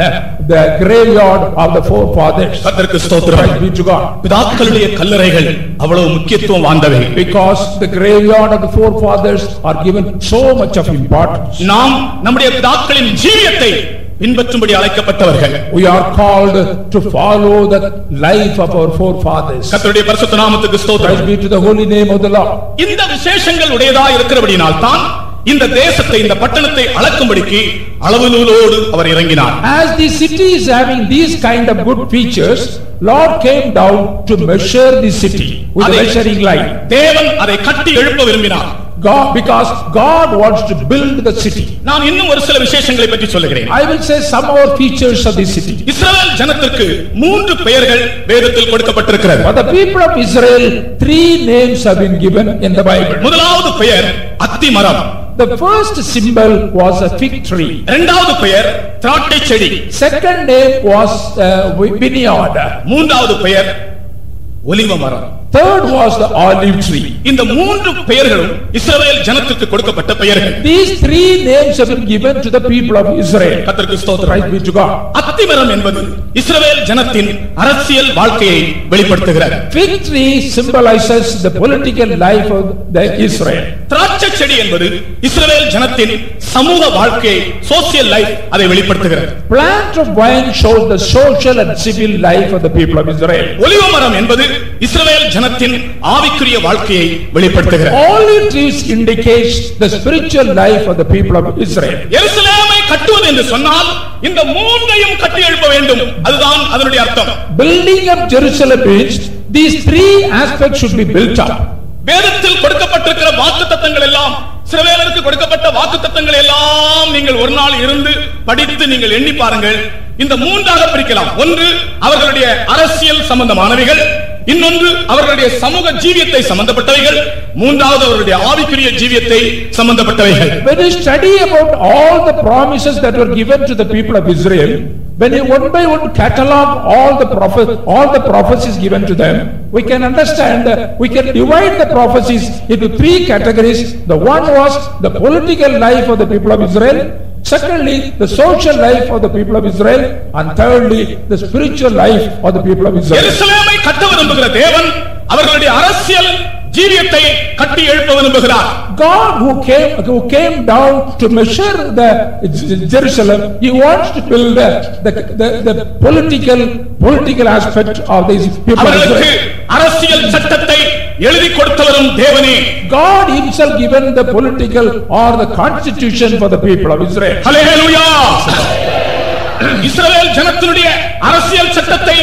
the graveyard of the forefathers. கர்த்தருக்கு ஸ்தோத்திரம். Praise be to God. பிதாக்களுடைய கல்லறைகள் அவ்வளவு முக்கியத்துவம் வாய்ந்தவை. Because the graveyard of the forefathers are given so much of importance. நாம் நம்முடைய பிதாக்களின் ஜீவியத்தை பின்பற்றும்படி அழைக்கப்பட்டவர்கள். We are called to follow the life of our forefathers. கர்த்தருடைய பரிசுத்த நாமத்துக்கு ஸ்தோத்திரம். Praise be to the holy name of the Lord. இந்த விசேஷங்கள் உடையதா இருக்கிறபடியால் தான் இந்த தேசத்தை இந்த பட்டணத்தை அளக்கும்படிக்கு அளவுநூலோடு அவர் இறங்கினார். As the city is having these kind of good features, Lord came down to measure the city with a measuring line. தேவன் அதை கட்டி எழுப்ப விரும்பினார். God, because God wants to build the city. நான் இன்னும் ஒரு சில விசேஷங்களை பற்றி சொல்லுகிறேன். I will say some more features of the city. இஸ்ரவேல் ஜனத்திற்கு 3 பெயர்கள் வேதத்தில் கொடுக்கப்பட்டிருக்கிறது. For the people of Israel, 3 names have been given in the Bible. முதலாவது பெயர் அத்திமரம். The first symbol was a fig tree. இரண்டாவது பெயர் திராட்சை செடி. Second name was vineyard. மூன்றாவது பெயர் ஒலிவ மரம். Third was the olive tree. இந்த 3 பெயர்களும் இஸ்ரவேல் ஜனத்துக்கு கொடுக்கப்பட்ட பெயர்கள். These 3 names have been given to the people of Israel. கர்த்தருக்கு ஸ்தோத்திரம். Praise be to God. அத்திமரம் என்பது இஸ்ரவேல் ஜனத்தின் அரசியல் வாழ்க்கையை வெளிப்படுத்துகிறது. Fig tree symbolizes the political life of the Israel. திராட்சை செடி என்பது இஸ்ரவேல் ஜனத்தின் சமூக வாழ்க்கை, சோசியல் லைஃப் அதை வெளிப்படுத்துகிறது. Plant of vine shows the social and civil life of the people of Israel. ஒலிவ மரம் என்பது இஸ்ரவேல் ஜனத்தின் ஆவிக்குரிய வாழ்க்கையை வெளிப்படுத்துகிறது. Olive trees indicates the spiritual life of the people of Israel. எருசலேமை கட்டுவது என்று சொன்னால் இந்த 3ஐயும் கட்டி எழுப்ப வேண்டும், அதுதான் அதனுடைய அர்த்தம். Building up Jerusalem means these 3 aspects should be built up. வேதத்தில் கொடுக்கப்பட்டிருக்கிற வாக்குத்தத்தங்கள் எல்லாம், இஸ்ரவேலருக்கு கொடுக்கப்பட்ட வாக்குத்தத்தங்கள் எல்லாம் நீங்கள் ஒரு நாள் இருந்து படித்து நீங்கள் எண்ணி பாருங்கள். இந்த 3ஆக பிரிக்கலாம். ஒன்று அவர்களுடைய அரசியல் சம்பந்தமானவைகள், இன்னொன்று அவர்களுடைய சமூக ஜீவியத்தை சம்பந்தப்பட்டவைகள், மூன்றாவது அவர்களுடைய ஆவிக்குரிய ஜீவியத்தை சம்பந்தப்பட்டவைகள். When you study about all the promises that were given to the people of Israel, when you one by one catalog all the prophecies given to them, we can understand, we can divide the prophecies into 3 categories. The one was the political life of the people of Israel, secondly the social life of the people of Israel, and thirdly the spiritual life of the people of Israel. எருசலேமை கட்ட விரும்புகிற தேவன் அவர்களுடைய அரசியல் ஜீவியத்தை கட்டி எழுப்ப விரும்புகிறார். God who came down to measure the Jerusalem, he wants to build the political aspect of these people. அவர்களுக்கு அரசியல் சட்டத்தை எழுதி கொடுத்தவரும் தேவனே. God himself given the political or the constitution for the people of Israel. ஹல்லேலூயா. இஸ்ரவேல் ஜனத்தினுடைய அரசியல் சட்டத்தை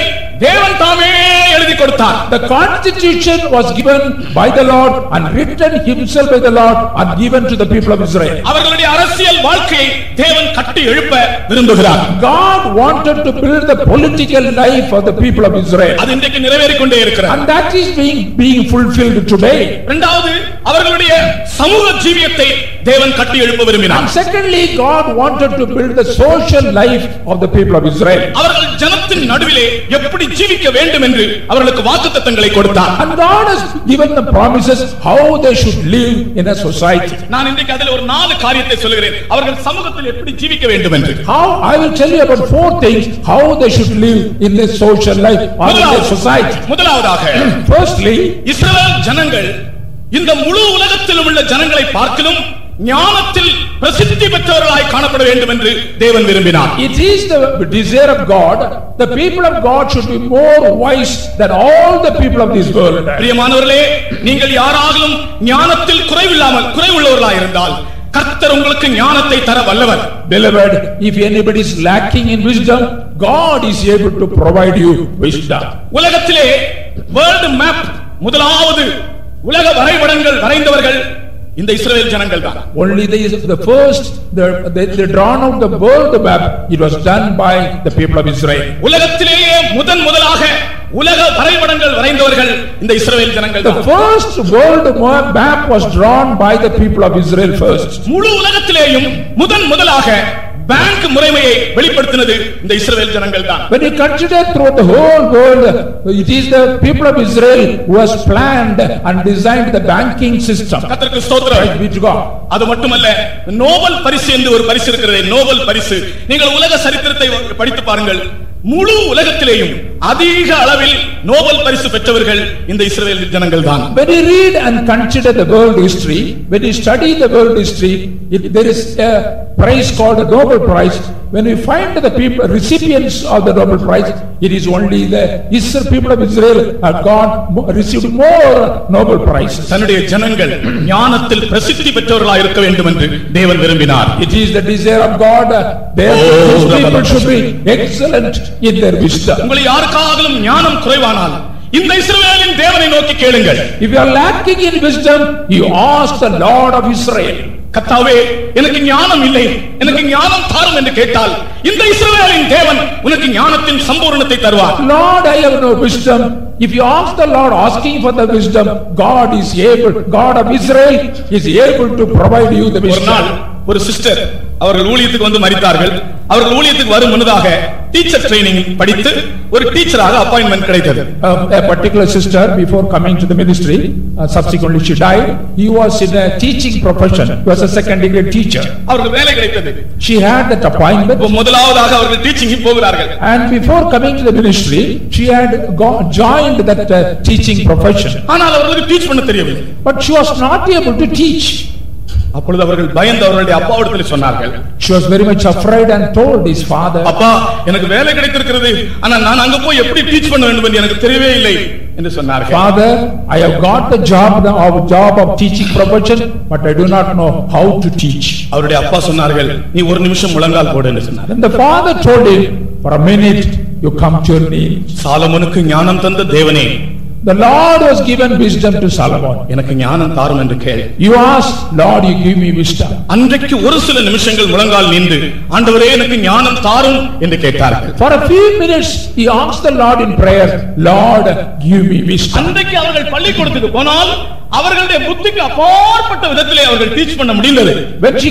தேவன் தாமே எழுதி கொடுத்தார். The constitution was given by the Lord and written himself by the Lord and given to the people of Israel. அவர்களுடைய அரசியல் வாழ்க்கையை தேவன் கட்டி எழுப்ப விரும்புகிறார். God wanted to build the political life of the people of Israel. அது இன்றைக்கு நிறைவேறிக் கொண்டே இருக்கிறது. And that is being fulfilled today. இரண்டாவது அவர்களுடைய சமூக ஜீவியத்தை தேவன் கட்டி எழுப்ப விரும்பினார். And secondly, God wanted to build the social life of the people of Israel. அவர்கள் ஜனத்தின் நடுவிலே எப்படி ஜீவிக்க வேண்டும் என்று அவர்களுக்கு வாக்குத்தத்தங்களை கொடுத்தார். And God has given them promises how they should live in a society. நான் இன்றைக்கு அதில் ஒரு 4 காரியத்தை சொல்கிறேன். அவர்கள் சமூகத்தில் எப்படி ஜீவிக்க வேண்டும் என்று. How I will tell you about 4 things how they should live in this social life or in this society. முதலாவதாக, firstly, இஸ்ரவேல் ஜனங்கள் இந்த முழு உலகத்திலும் உள்ள ஜனங்களை பார்க்கிலும் ஞானத்தில் பிரசித்தி பெற்றவர்களாய் காணப்பட வேண்டும் என்று தேவன் விரும்பினார். It is the desire of God, the people of God should be more wise than all the people of this world. பிரியமானவர்களே, நீங்கள் யாராலும் ஞானத்தில் குறைவுள்ளவர்களாய் இருந்தால் கர்த்தர் உங்களுக்கு ஞானத்தை தர வல்லவர். Beloved, if anybody is lacking in wisdom, God is able to provide you wisdom. உலகத்திலே வேர்ல்ட் மேப், முதலாவது உலக வரைபடங்கள் வரைந்தவர்கள் இந்த இஸ்ரவேல் ஜனங்கள் தான். Only the first they drawn out the world map, it was done by the people of Israel. உலகத்திலேயே முதலாக உலக வரைபடங்கள் வரைந்தவர்கள் இந்த இஸ்ரவேல் ஜனங்கள் தான். The first world map was drawn by the people of Israel first. முழு உலகத்திலேயும் முதலாக பேங்க் முறைமையை வெளிப்படுத்தினது இந்த இஸ்ரவேல் ஜனங்கள் தான். When you consider throughout the whole world, it is the people of Israel who has planned and designed the banking system. கர்த்தருக்கு ஸ்தோத்திரம். அது மட்டுமல்ல, நோபல் பரிசு என்று ஒரு பரிசு இருக்கிறது. நோபல் பரிசு, நீங்கள் உலக சரித்திரத்தை படித்து பாருங்கள். முழு உலகத்திலேயும் அதிக அளவில் நோபல் பரிசு பெற்றவர்கள் இந்த இஸ்ரவேல் ஜனங்கள் தான். When you read and consider the world history, when you study the world history, there is a prize called the Nobel Prize when we find the people recipients of the Nobel Prize, it is only the Israel people of Israel have received more Nobel prizes. தன்னுடைய ஜனங்கள் ஞானத்தில் பிரசித்தி பெற்றவர்களாய் இருக்க வேண்டும் என்று தேவன் விரும்பினார். It is the desire of God their people should be excellent in their wisdom. உங்களை யாருக்காகவும் ஞானம் குறைவானால் இந்த இஸ்ரவேலின் தேவனை நோக்கி கேளுங்கள். If you are lacking in wisdom, you ask the Lord of Israel. கர்த்தாவே எனக்கு ஞானம் இல்லை, எனக்கு ஞானம் தாரும் என்று கேட்டால் இந்த இஸ்ரவேலின் தேவன் உனக்கு ஞானத்தின் சம்பூரணத்தை தருவார். Lord, I have no wisdom. If you ask the Lord asking for the wisdom, God is able, God of Israel is able to provide you the wisdom. ஒரு நாள் ஒரு சிஸ்டர் அவர்கள் ஊழியத்துக்கு வந்து மரித்தார்கள். அவர்கள் ஊழியத்துக்கு வரும் முன்னதாக டீச்சர் ட்ரைனிங் படித்து ஒரு டீச்சராக அப்பாயின்ட்மென்ட் கிடைத்தது. A particular sister before coming to the ministry, subsequently she died. He was in a teaching profession. He was a second degree teacher. அவருக்கு வேலை கிடைத்தது. She had that appointment. முதலாவதாக அவர்கள் டீச்சிங் போகிறார்கள். And before coming to the ministry, she had joined that teaching profession. ஆனால் அவர்களுக்கு teach பண்ண தெரியவில்லை. But she was not able to teach. அப்பொழுது அவர்கள் பயந்து அவர்களுடைய அப்பாவிடத்தில் சொன்னார்கள். She was very much afraid and told his father, அப்பா எனக்கு வேலை கிடைத்திருக்கிறது, ஆனா நான் அங்க போய் எப்படி டீச் பண்ண வேண்டும் என்று எனக்கு தெரியவே இல்லை என்று சொன்னார்கள். Father, I have got the job of teaching profession, but I do not know how to teach. அவருடைய அப்பா சொன்னார்கள், நீ ஒரு நிமிஷம் முழங்கால் போடு என்று சொன்னார். And the father told him, for a minute you come to your knees. சாலமோனுக்கு ஞானம் தந்த தேவனே, The Lord was given wisdom to Solomon. எனக்கு ஞானம் தாரும் என்று கேள். You ask, Lord, you give me wisdom. அன்றைக்கு ஒரு சில நிமிஷங்கள் முழங்கால் நின்று ஆண்டவரே எனக்கு ஞானம் தாரும் என்று கேட்டார்கள். For a few minutes he asked the Lord in prayer, Lord, give me wisdom. அன்றைக்கு அவர்கள் பள்ளிக்கூடத்துக்கு போனால் அவர்களுடைய புத்திக்கு அப்பாற்பட்ட விதத்திலே அவர்கள் டீச் பண்ண முடிந்தது. When she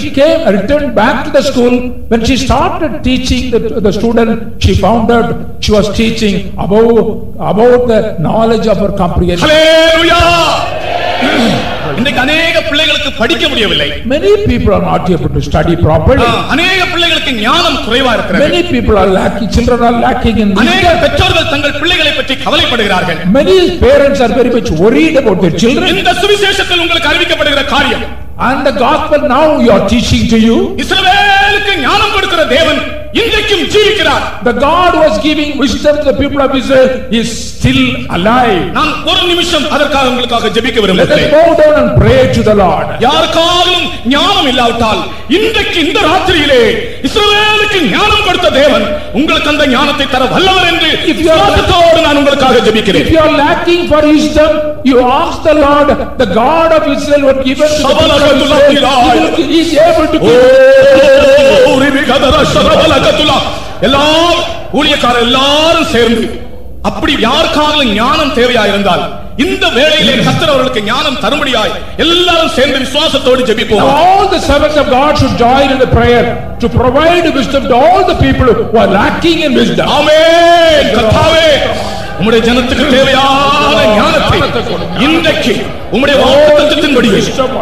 returned back to the school, when she started teaching the student, she found out she was teaching about the knowledge of her comprehension. Hallelujah! இன்னைக்கு अनेक பிள்ளைகளுக்கு படிக்க முடியவில்லை. Many people are not able to study properly. अनेक பிள்ளைகளுக்கு ஞானம் குறைவா இருக்கிறது. Many people are lacking, children are lacking in wisdom. अनेक பெற்றோர்கள் தங்கள் பிள்ளைகளை பற்றி கவலைப்படுகிறார்கள். Many parents are very much worried about their children. இந்த சுவிசேஷத்தில் உங்களுக்கு அறிவிக்கப்படுகிற காரியம், and the gospel now you are teaching to you, இஸ்ரவேலுக்கு ஞானம் கொடுக்கிற தேவன் இன்றைக்கும் ஜீவிக்கிறார். The God was giving wisdom to the people of Israel is still alive. நான் ஒரு நிமிஷம் அதற்காக உங்களுக்காக ஜெபிக்க Let விரும்புகிறேன். us bow down and pray to the Lord. யாருக்காகவும் ஞானம் இல்லாவிட்டால் இன்றைக்கு இந்த ராத்திரியிலே இஸ்ரவேலுக்கு ஞானம் கொடுத்த தேவன் உங்களுக்கு அந்த ஞானத்தை தர வல்லவர் என்று விசுவாசத்தோடு நான் உங்களுக்காக ஜெபிக்கிறேன். If you are lacking for wisdom, you ask the Lord, the God of Israel was given to the people of Israel. He is able to give. எல்லாம் ஊழியக்காரர் எல்லாரும் சேர்ந்து அப்படி யாருக்காக ஞானம் தேவையா இருந்தால் இந்த வேளையிலே கர்த்தர் அவர்களுக்கு ஞானம் தரும்படியாய் எல்லாரும் சேர்ந்து விசுவாசத்தோடு ஜெபிப்போம். All the servants of God should join in the prayer to provide wisdom to all the people who are lacking in wisdom. ஆமென். கர்த்தாவே உம்முடைய ஜனத்துக்கு தேவையான ஞானத்தை இன்றைக்கு உம்முடைய வாக்குத்தத்தத்தின்படி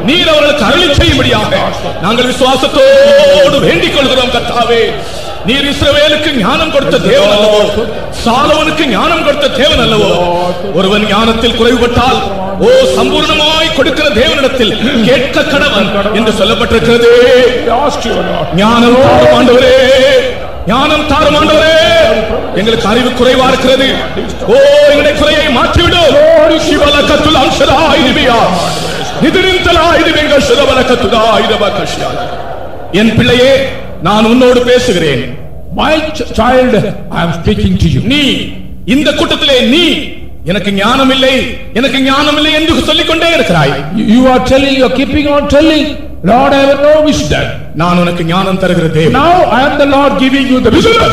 நீர் அவர்களுக்கு அருளி செய்யும்படியாக நாங்கள் விசுவாசத்தோடு வேண்டிக் கொள்கிறோம். கர்த்தாவே நீர் இஸ்ரவேலுக்கு ஞானம் கொடுத்த தேவன் அல்லவோ, சாலோனுக்கு ஞானம் கொடுத்த தேவன் அல்லவோ. ஒருவன் ஞானத்தில் குறைவுபட்டால் சம்பூர்ணமாய் கொடுக்கிற தேவனிடத்தில் கேட்க கடவன் என்று சொல்லப்பட்டிருக்கிறது. ஞானம் தாரும் ஆண்டவரே, ஞானம் தாரும் ஆண்டவரே. எங்களுக்கு அறிவு குறைவா இருக்கிறது. எங்களுடைய குறையை மாற்றிவிடும். சிவலக்கத்துல் அம்சலாய் திவ்யா நிதிரிந்தலாய் திவ்யங்கள் சிவலக்கத்துலாய் திவ்யா. என் பிள்ளையே, நான் உன்னோடு பேசுகிறேன். My child, I am speaking to you. நீ இந்த கூட்டத்திலே நீ எனக்கு ஞானம் இல்லை, எனக்கு ஞானம் இல்லை என்று சொல்லிக்கொண்டே இருக்கிறாய். You are telling, you are keeping on telling, Lord, I have no wisdom. நான் உனக்கு ஞானம் தருகிற தேவன். Now I am the Lord giving you the wisdom.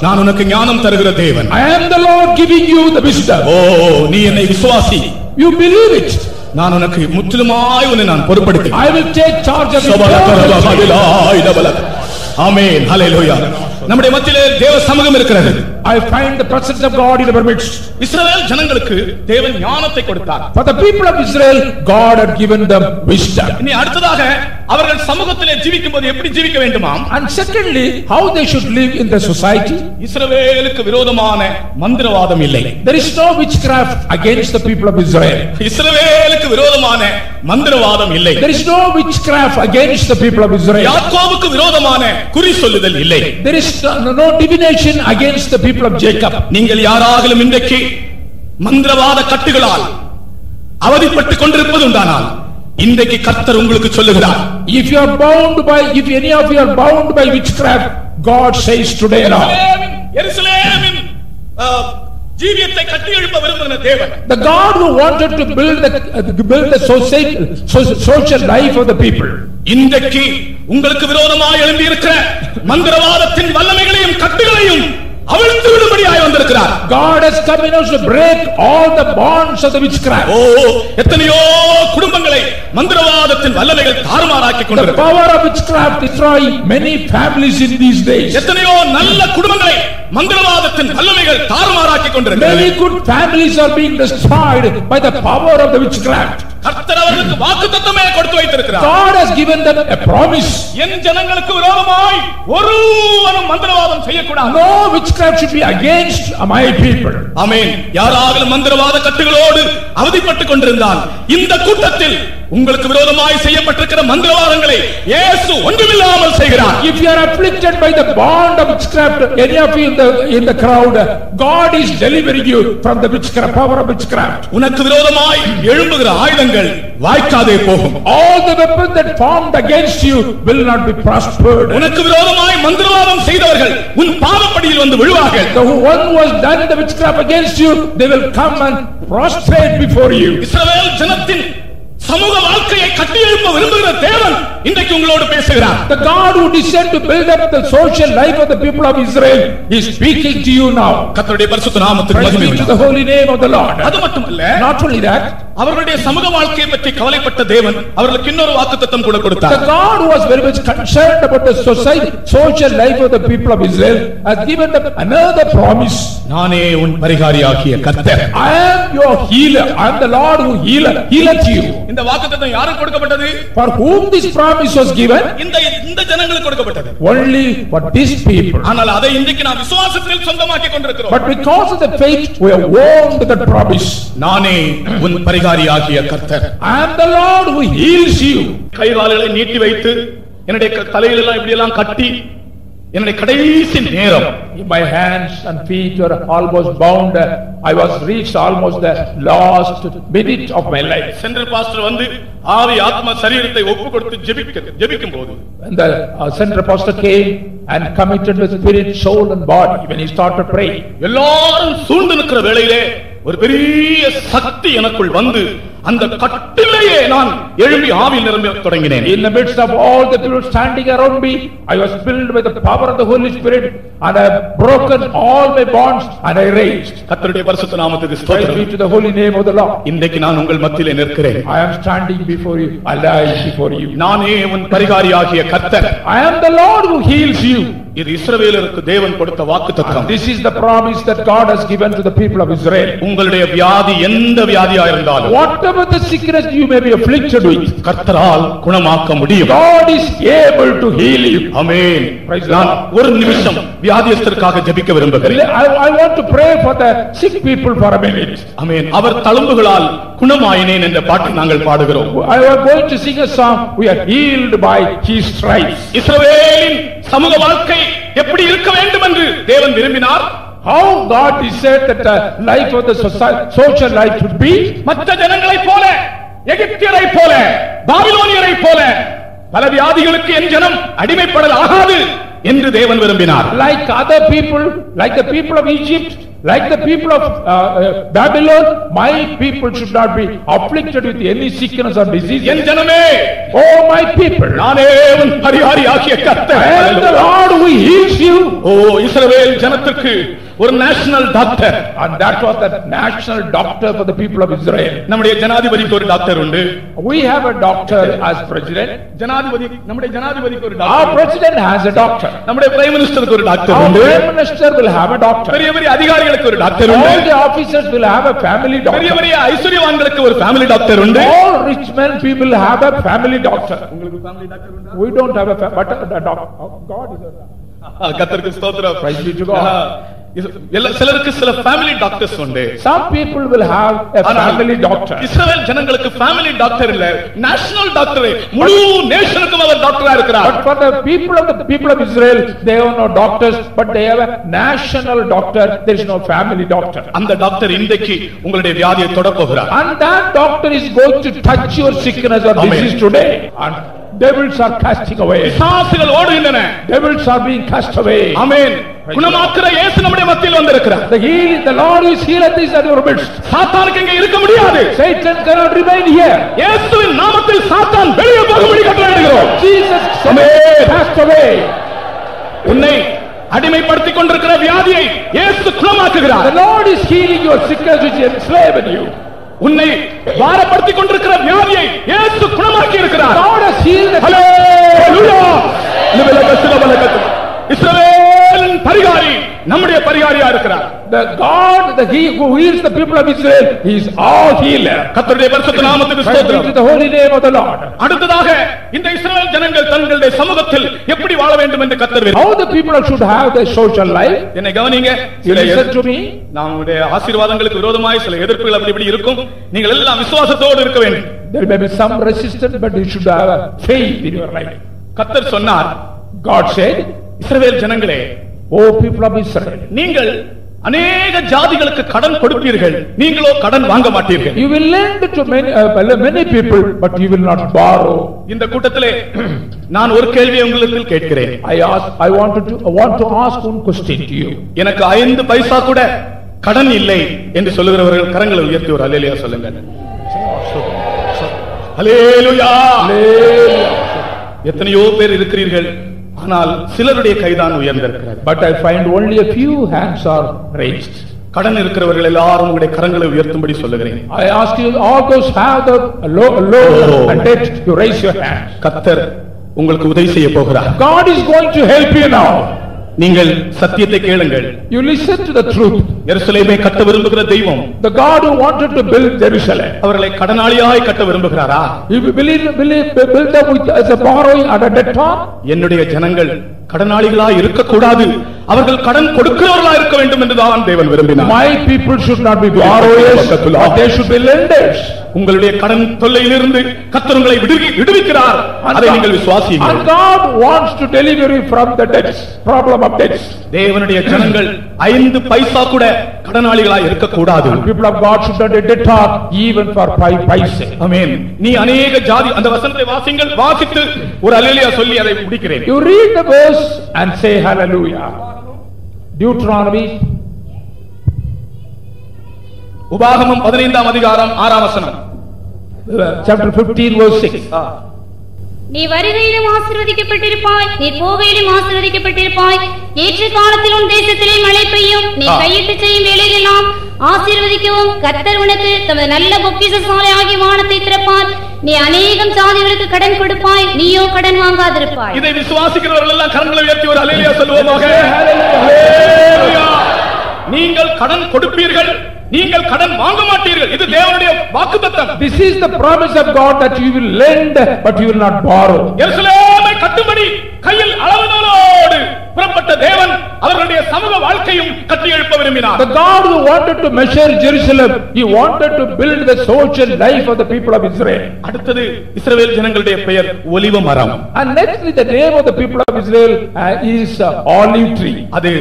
நான் உனக்கு ஞானம் தருகிற தேவன். I am the Lord giving you the wisdom. நீ என்னை விசுவாசி. You believe it. நான் உனக்கு முற்றிலுமாய் உன்னை நான் பொறுப்படுத்தி I will take charge of it. ஆமென். ஹல்லேலூயா. நம்முடைய மத்தியிலே தேவ சமூகம் இருக்கிறது. I find the presence of God in our midst. இஸ்ரவேல் ஜனங்களுக்கு தேவன் ஞானத்தை கொடுத்தார். For the people of Israel, God had given them wisdom. இனி அடுத்ததாக அவர்கள் சமூகத்திலே ஜீவிக்கும்போது எப்படி ஜீவிக்க வேண்டுமாம்? And secondly, how they should live in the society. இஸ்ரவேலுக்கு விரோதமான மந்திரவாதம் இல்லை. There is no witchcraft against the people of Israel. இஸ்ரவேலுக்கு விரோதமான மந்திரவாதம் இல்லை. There is no witchcraft against the people of Israel. யாக்கோபுக்கு விரோதமான குறி சொல்லுதல் இல்லை. There is no divination against the people of Jacob. நீங்கள் யாராகிலும் இன்றைக்கு மந்திரவாத கட்டுகளால் அவதிப்பட்டுக் கொண்டிருப்பது உண்டானால் இன்றைக்கு கர்த்தர் உங்களுக்கு சொல்லுகிறார், if any of you are bound by witchcraft, God says today now, எருசலேமின் ஜீவியத்தை கட்டி எழுப்ப விரும்புகிற தேவன், the God who wanted to build the social life of the people, இன்றைக்கு உங்களுக்கு விரோதமாக எழும்பி இருக்கிற மந்திரவாதத்தின் வல்லமைகளையும் கட்டுகளையும் அவிழ்த்து விடும்படியாய் வந்திருக்கிறார். God has come in to break all the bonds of the witchcraft. எத்தனையோ குடும்பங்களை மந்திரவாதத்தின் வல்லமைகள் தாறுமாறாக்கி The கொண்டிருக்கிறது. power of witchcraft destroy many families in these days. எத்தனையோ நல்ல குடும்பங்களை மந்திரவாதத்தின் வல்லமைகள் தாறுமாறாக்கி கொண்டிருக்கிறது. Many good families are being destroyed by the power of the witchcraft. கர்த்தர் அவர்களுக்கு வாக்குத்தத்தமே கொடுத்து வைத்திருக்கிறார். God has given them a promise. என் ஜனங்களுக்கு விரோதமாய் ஒருவனும் மந்திரவாதம் செய்யக்கூடாது. No witchcraft should be against my people. ஆமென். யாராகிலும் மந்திரவாத கட்டுகளோடு அவதிப்பட்டுக் கொண்டிருந்தால் இந்த கூட்டத்தில் உங்களுக்கு விரோதமாய் செய்யப்பட்டிருக்கிற மந்திரவாதங்களை இயேசு ஒன்றுமில்லாமல் செய்கிறார். If you are afflicted by the bond of witchcraft, any of you in the crowd, God is delivering you from the witchcraft, power of witchcraft. உனக்கு விரோதமாய் எழும்புகிற ஆயுதங்கள் வாய்க்காதே போகும். All the weapons that formed against you will not be prospered. உனக்கு விரோதமாய் மந்திரவாதம் செய்தவர்கள் உன் பாதப்படியில் வந்து விழுவார்கள். The one who has done the witchcraft against you, they will come and prostrate before you. இஸ்ரவேல் ஜனத்தின் சமூக வாழ்க்கையை கட்டியெழுப்ப விரும்புகிற தேவன் இன்றைக்கு உங்களோடு பேசுகிறார். The God who decided to build up the social life of the people of Israel is speaking to you now. கர்த்தருடைய பரிசுத்த நாமத்துக்கு மகிமை Praise be to the holy name of the Lord. அது மட்டுமல்ல, Not only that, அவர்களுடைய சமூக வாழ்க்கையை பற்றி கவலைப்பட்ட தேவன் அவர்களுக்கு இன்னொரு வாக்குத்தத்தம் கூட கொடுத்தார். the God who was very much concerned about the social life of the people of Israel has given them another promise. நானே உன் பரிகாரியாகிய கர்த்தர். I am your healer. I am the Lord who healeth you. இந்த வாக்குத்தத்தம் யாருக்கு கொடுக்கப்பட்டது? For whom this promise was given? இந்த ஜனங்களுக்கு கொடுக்கப்பட்டது. Only for these people. ஆனால் அதை இன்றைக்கு நாம் விசுவாசத்தில் சொந்தமாக்கிக் கொண்டிருக்கிறோம். But because of the faith, we have won that promise. நானே உன் பரிகாரியாகிய கர்த்தர். I am the Lord who heals you. கை கால்களை நீட்டி வைத்து என்னுடைய தலையில எல்லாம் இப்படி எல்லாம் கட்டி என்னுடைய கடைசி நேரம், My hands and feet were almost bound. I was reached almost the last minute of my life. Central pastor வந்து ஆவி ஆத்ம சரீரத்தை ஒப்பு கொடுத்து ஜெபிக்கும் போது, And the central pastor came and committed the spirit, soul and body when he started praying. எல்லாரும் சூழ்ந்து நிற்கிற வேளையிலே ஒரு பெரிய சக்தி எனக்குள் வந்து அந்த கட்டிலேயே நான் எழும்பி ஆவியில் நிரம்ப தொடங்கினேன். In the midst of all the people standing around me, I was filled with the power of the Holy Spirit and I have broken all my bonds and I raised. கர்த்தருடைய பரிசுத்த நாமத்துக்கு Praise ஸ்தோத்திரம். be to the holy name of the Lord. இன்றைக்கு நான் உங்கள் மத்தியிலே நிற்கிறேன். I am standing before you, alive before you. நானே உன் பரிகாரியாகிய கர்த்தர். I am the Lord who heals you. இது இஸ்ரவேலருக்கு தேவன் கொடுத்த வாக்குத்தத்தம். This is the promise that God has given to the people of Israel. உங்களுடைய வியாதி எந்த வியாதியா இருந்தாலும், Whatever the sickness you may be afflicted with, கர்த்தரால் குணமாக்க முடியும். God is able to heal you. Amen. Praise the நான் Lord. ஒரு நிமிஷம் வியாதியஸ்தருக்காக ஜெபிக்க விரும்புகிறேன். I want to pray for the sick people for a minute. ஆமென். அவர் தழும்புகளால் குணமாயினேன் என்ற பாட்டை நாங்கள் பாடுகிறோம். I am going to sing a song, we are healed by his stripes. இஸ்ரவேலின் சமூக வாழ்க்கை எப்படி இருக்க வேண்டும் என்று தேவன் விரும்பினார். How God decided that the life of the social life should be. மற்ற ஜனங்களைப் போல, எகிப்தியரைப் போல, பாபிலோனியரைப் போல பல வியாதிகளுக்கு என் ஜனம் அடிமைப்படல் ஆகாது என்று தேவன் விரும்பினார். Like other people, like the people of Egypt, like the people of Babylon, my people should not be afflicted with any sickness or disease. என் ஜனமே oh my people, நானே உன் பரிகாரியாகிய கர்த்தர். I am the Lord who heals you. ஓ இஸ்ரவேல் ஜனத்திற்கு ஒரு national doctor. And that was the national doctor for the people of Israel. நம்முடைய ஜனாதிபதிக்கு ஒரு doctor உண்டு. We have a doctor as president. நம்முடைய ஜனாதிபதிக்கு ஒரு Our doctor. president has a doctor. நம்முடைய பிரைம் மினிஸ்டருக்கு ஒரு டாக்டர் Our உண்டு. prime minister will have a doctor. பெரிய பெரிய அதிகாரிகளுக்கு ஒரு டாக்டர் உண்டு. All the officers will have a family பெரிய doctor. பெரிய ஐஸ்வர்யவான்களுக்கு ஒரு ஃபேமிலி டாக்டர் உண்டு. All rich men people have a family doctor. உங்களுக்கு ஃபேமிலி டாக்டர் உண்டு? We don't have but a doctor. God is a கர்த்தருக்கு ஸ்தோத்திரம். Praise be to God. சிலருக்கு சில ஃபேமிலி டாக்டர்ஸ் உண்டு. Some people will have a family doctor. இஸ்ரவேல் ஜனங்களுக்கு family doctor இல்ல, national doctor. முழு நேஷனுக்கும் அவர் டாக்டரா இருக்கிறார். But for the people of Israel, they have no doctors, but they have a national doctor. There is no family doctor. அந்த doctor இன்றைக்கு உங்களுடைய வியாதியை தொட போகிறார். And that doctor is going to touch your sickness or disease today. And devils are casting away. பிசாசுகள் ஓடுகின்றன. Devils are being cast away. ஆமென். குணமாக்குற இயேசு நம்முடைய மத்தியில் வந்திருக்கிறார். The Lord is here at this at your midst. சாத்தானுக்கு இங்கே இருக்க முடியாது. Satan cannot remain here. இயேசுவின் நாமத்தில் சாத்தான் வெளியே போகும்படி கட்டளையிடுகிறோம். Jesus cast away. உன்னை அடிமைப்படுத்திக் கொண்டிருக்கிற வியாதியை இயேசு குணமாக்குகிறார். The Lord is healing your sickness which enslaved you. உன்னை பாரப்படுத்திக் கொண்டிருக்கிற வியாதியை இயேசு குணமாக்கி இருக்கிறார். God has healed the ஹalleluya. இஸ்ரவேலின் பரிகாரி நம்முடைய பரிகாரியா இருக்கிறார். The God, he who heals the people of Israel, he is all healer. கர்த்தருடைய பரிசுத்த நாமத்துக்கு ஸ்தோத்திரம். Praise the holy name of the Lord. அடுத்ததாக இந்த இஸ்ரவேல் ஜனங்கள் தங்களுடைய சமூகத்தில் எப்படி வாழ வேண்டும் என்று கர்த்தர் How the people should have their social life. என்னை கவனிங்க. You listen to me. நம்முடைய ஆசீர்வாதங்களுக்கு விரோதமாய் சில எதிர்ப்புகள் அப்படி இப்படி இருக்கும். நீங்கள் எல்லாம் விசுவாசத்தோடு இருக்க வேண்டும். There may be some resistance, but you should have a faith in your life. கர்த்தர் சொன்னார், God said, Israel Janangale, O people of Israel, நீங்கள் அநேக ஜாதிகளுக்கு கடன் கொடுப்பீர்கள், நீங்களோ கடன் வாங்க மாட்டீர்கள். You will lend to many people, but you will not borrow. இந்த கூட்டத்திலே நான் ஒரு கேள்வியை உங்களுக்கு கேட்கிறேன். I want to ask one question to you. எனக்கு 5 பைசா கூட கடன் இல்லை என்று சொல்லுகிறவர்கள் கரங்களை உயர்த்தி ஒரு அல்லேலூயா சொல்லுங்க. அல்லேலூயா. எத்தனையோ பேர் இருக்கிறீர்கள், ஆனால் சிலருடைய கைதான் உயர்ந்திருக்கிறது. But I find only a few hands are raised. கடன் இருக்கிறவர்கள் எல்லாரும் உங்களுடைய கரங்களை உயர்த்தும்படி சொல்லுகிறேன். I ask you, all those have the loan and debt, you raise your hands. கர்த்தர் உங்களுக்கு உதவி செய்ய போகிறார். God is going to help you now. நீங்கள் சத்தியத்தை கேளுங்கள். You listen to the truth. எருசலேமை கட்ட விரும்புகிற தெய்வம், The God who wanted to build Jerusalem, அவர்களை கடனாளியாய் கட்ட விரும்புகிறாரா? You believe build them with as a borrowing and a debtor? என்னுடைய ஜனங்கள் கடனாளிகளாய் இருக்க கூடாது, அவர்கள் கடன் கொடுக்கிறவர்களாய் இருக்க வேண்டும் என்றுதான் தேவன் விரும்பினார். My people should not be borrowers, but they should be lenders. உங்களுடைய கடன் தொல்லையிலிருந்து கர்த்தர் உங்களை விடுவிக்கிறார். அதை நீங்கள் விசுவாசியுங்கள். And God wants to deliver you from the debts, problem of debts. தேவனுடைய ஜனங்கள் 5 பைசா கூட கடனாளிகளாய் இருக்க கூடாது. People of God should not be debtor even for 5 paise. ஆமென். நீ अनेक ஜாதி, அந்த வசனத்தை வாசிங்கள், வாசித்து ஒரு அல்லேலூயா சொல்லி அதை முடிக்கிறேன். You read the verse and say hallelujah. Deuteronomy உபாகமம் 15ஆம் அதிகாரம் 6ஆம் வசனம். chapter 15 verse 6. நீ வருகையிலும் ஆசீர்வதிக்கப்பட்டிருப்பாய், நீ போகையிலும் ஆசீர்வதிக்கப்பட்டிருப்பாய். ஏற்ற காலத்தில் உன் தேசத்திலே மழை பெய்யும். நீ கையிட்டு செய்யும் வேலையெல்லாம் ஆசீர்வதிக்கவும் கர்த்தர் உனக்கு தமது நல்ல பொக்கிஷசாலை ஆகிய வானத்தை திறப்பார். நீ அநேகம் ஜாதிகளுக்கு கடன் கொடுப்பாய், நீயோ கடன் வாங்காதிருப்பாய். இதை விசுவாசிக்கிறவர்கள் எல்லாம் கரங்களை உயர்த்தி ஒரு அல்லேலூயா சொல்லுவோமாக. அல்லேலூயா. நீங்கள் கடன் கொடுப்பீர்கள், நீங்கள் கடன் வாங்க மாட்டீர்கள். இது தேவனுடைய வாக்குத்தத்தம். This is the promise of God that you will lend but you will not borrow. எருசலேமை கட்டும்படி கையில் அளவுகளோடு புறப்பட்ட தேவன் அவர்களுடைய சமூக வாழ்க்கையும் கட்டி எழுப்ப விரும்பினார். The God who wanted to measure Jerusalem, he wanted to build the social life of the people of Israel. அடுத்தது இஸ்ரவேல் ஜனங்களுடைய பெயர் ஒலிவ மரம். And nextly the name of the people of Israel is olive tree. அது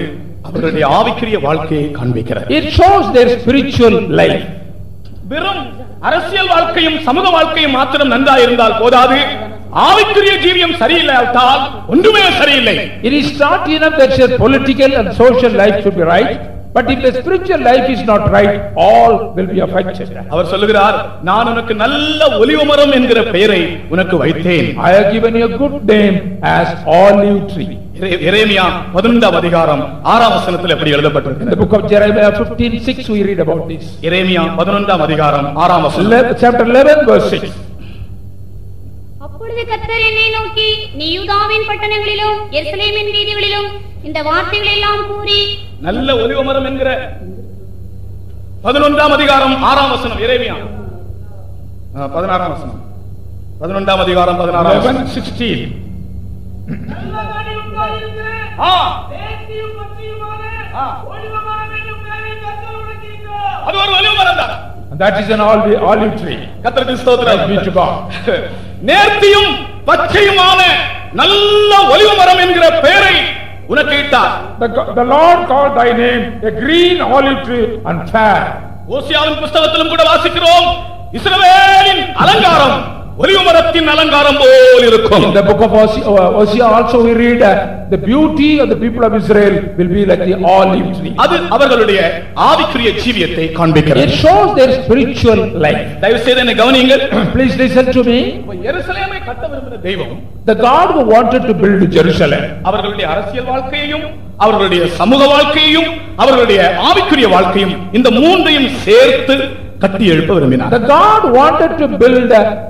அவர்களுடைய ஆவிக்குரிய வாழ்க்கையை காண்பிக்கிறது. It shows their spiritual life. வெறும் அரசியல் வாழ்க்கையும் சமூக வாழ்க்கையும் மாத்திரம் நன்றாக இருந்தால் போதாது, ஆவிக்குரிய ஜீவியம் சரியில்லாவிட்டால் ஒன்றுமே சரியில்லை. It is not enough that your political and social life should be right. But if the spiritual life is not right, all will be affected. அவர் சொல்லுகிறார், நான் உனக்கு நல்ல ஒலிவமரம் என்கிற பெயரை உனக்கு வைத்தேன். I have given you a good name as olive tree. எரேமியா 11ஆம் அதிகாரம் 6ஆம் வசனத்தில் எப்படி எழுதப்பட்டிருக்கிறது? In the book of Jeremiah 15:6 we read about this. எரேமியா 11ஆம் அதிகாரம் 6ஆம் வசனம். Chapter 11 verse 6. அப்பொழுது கர்த்தர் என்னை நோக்கி, நீ யூதாவின் பட்டணங்களிலும் எருசலேமின் வீதிகளிலும் இந்த வார்த்தைகளை எல்லாம் கூறி, நல்ல ஒலிவமரம் என்கிற 11ஆம் அதிகாரம் 6ஆம் வசனம். எரேமியா 16ஆம் வசனம். 11ஆம் அதிகாரம் 16ஆம் வசனம். 11:16. அது ஒரு ஒலிவமரம் தான். That is an olive tree. கர்த்தருக்கு ஸ்தோத்திரம். Be to God. நேர்த்தியும் பச்சையுமான நல்ல ஒலிவமரம் என்கிற பெயரை உனக்கு இட்டார். The Lord called thy name a green olive tree and fair. ஓசியாவின் புத்தகத்திலும் கூட வாசிக்கிறோம், இஸ்ரவேலின் அலங்காரம் ஒலிவமரத்தின் அலங்காரம் போல் இருக்கும். In the book of Hosea also we read the beauty of the people of Israel will be like the olive tree. அது அவர்களுடைய ஆவிக்குரிய ஜீவியத்தை காண்பிக்கிறது. It shows their spiritual life. தயவு செய்து என்னை கவனியுங்கள். Please listen to me. எருசலேமை கட்ட விரும்பின தெய்வம், The God who wanted to build Jerusalem, அவர்களுடைய அரசியல் வாழ்க்கையையும் அவர்களுடைய சமூக வாழ்க்கையையும் அவர்களுடைய ஆவிக்குரிய வாழ்க்கையும் இந்த மூன்றையும் சேர்த்து கட்டி எழுப்ப விரும்பினார். the God wanted to build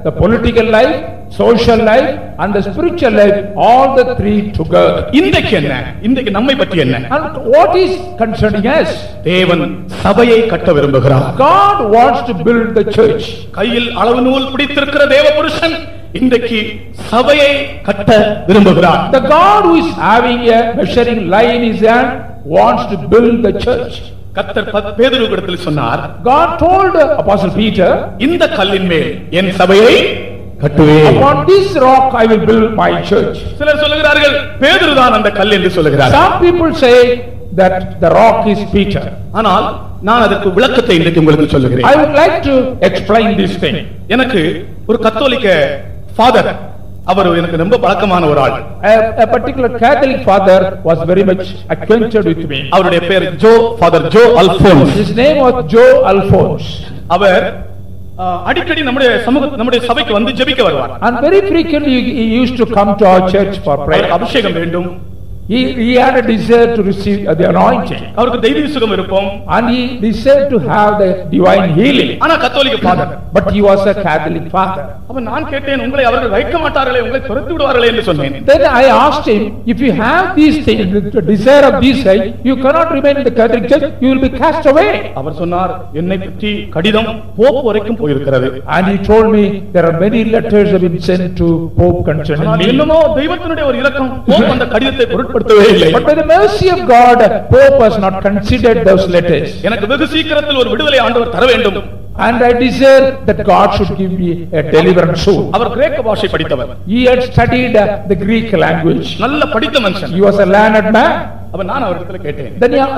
the political life, social life and the spiritual life, all the three together. இன்றைக்கு என்ன? இன்றைக்கு நம்மை பற்றி என்ன? And what is concerning us? தேவன் சபையை கட்ட விரும்புகிறார். God wants to build the church. கையில் அளவு நூல் பிடித்திருக்கிற தேவ புருஷன் இன்றைக்கு சபையை கட்ட விரும்புகிறார். The God who is having a measuring line in his hand wants to build the church. கர்த்தர் பேதுருவிடத்தில் சொன்னார், God told Apostle Peter, இந்த கல்லின் மேல் என் சபையை கட்டுவேன். upon this rock I will build my church. சிலர் சொல்லுகிறார்கள் பேதுருதான் அந்த கல் என்று சொல்லுகிறார்கள். Some people say that the rock is Peter. ஆனால் நான் அதற்கு விளக்கத்தை இன்றைக்கு உங்களுக்கு சொல்லுகிறேன். I would like to explain this thing. எனக்கு ஒரு கத்தோலிக்க ஃாதர், அவர் எனக்கு ரொம்ப பழக்கமான ஒரு ஆள். A particular Catholic father was very much acquainted with me. அவருடைய பெயர் father Joe Alphonse. His name was Joe Alphonse. அவர் அடிக்கடி நம்முடைய சபைக்கு வந்து ஜெபிக்க வருவார். And very frequently he used to come to our church for prayer. அபிஷேகம் வேண்டும். He had a desire to receive the anointing. அவருக்கு தெய்வீக சுகம் இருக்கும். And he desired to have the divine healing. ஆனா கத்தோலிக்க father. But he was a Catholic father. அப்ப நான் கேட்டேன், உங்களை அவர்கள் வைக்க மாட்டார்களே, உங்களை துரத்தி விடுவார்களே என்று சொன்னேன். Then I asked him, if you have these things, the desire of these things, you cannot remain in the Catholic church, you will be cast away. அவர் சொன்னார், என்னை பற்றி கடிதம் போப் வரைக்கும் போயிருக்கிறது. And he told me there are many letters have been sent to Pope concerning me. என்னமோ தெய்வத்தினுடைய ஒரு இரக்கம், போப் அந்த கடிதத்தை பொருட்படுத்தவே இல்லை. But by the mercy of God, Pope has not considered those letters. எனக்கு வெகு சீக்கிரத்தில் ஒரு விடுதலை ஆண்டவர் தர வேண்டும். And I desire that God should give me a deliverance soon. அவர் கிரேக்க பாஷை படித்தவர். He had studied the Greek language. நல்ல படித்த மனுஷன். He was a learned man. அப்ப நான் அவரிடத்துல கேட்டேன்,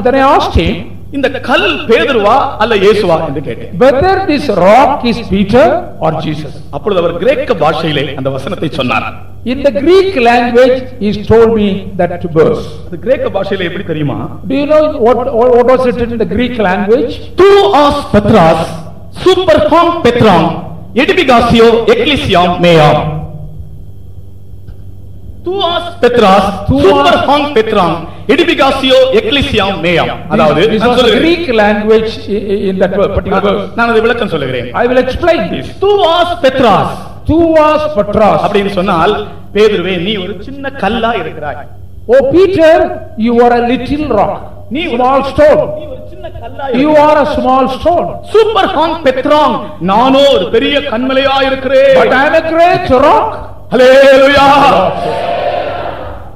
Then I asked him, இந்த கல் பேதுருவா அல்ல இயேசுவா என்று கேட்டேன். whether this rock is Peter or Jesus. அப்பொழுது அவர் கிரேக்க பாஷையிலே அந்த வசனத்தை சொன்னார். In the Greek language, he told me that verse. அது கிரேக்க பாஷையிலே எப்படி தெரியுமா? Do you know what was written in the Greek language? Tu as Petras super hom Petram edification ecclesiam meam. Tu as Petras super hom Petram edification ecclesiam meam. அதாவது This was the Greek language in that particular verse. நான் அதை விளக்கம் சொல்லுகிறேன். I will explain this. Tu as Petras, Tu was Petros. அப்படினு சொன்னால், பேதுருவே நீ ஒரு சின்ன கல்லா இருக்கிறாய். Oh Peter, you are a little rock, small stone. நீ ஒரு சின்ன கல்லா You are a small stone. Super ஹாங் பெத்ராங், நானோ ஒரு பெரிய கன்மலையா இருக்கிறேன். But I am a great rock. ஹல்லேலூயா.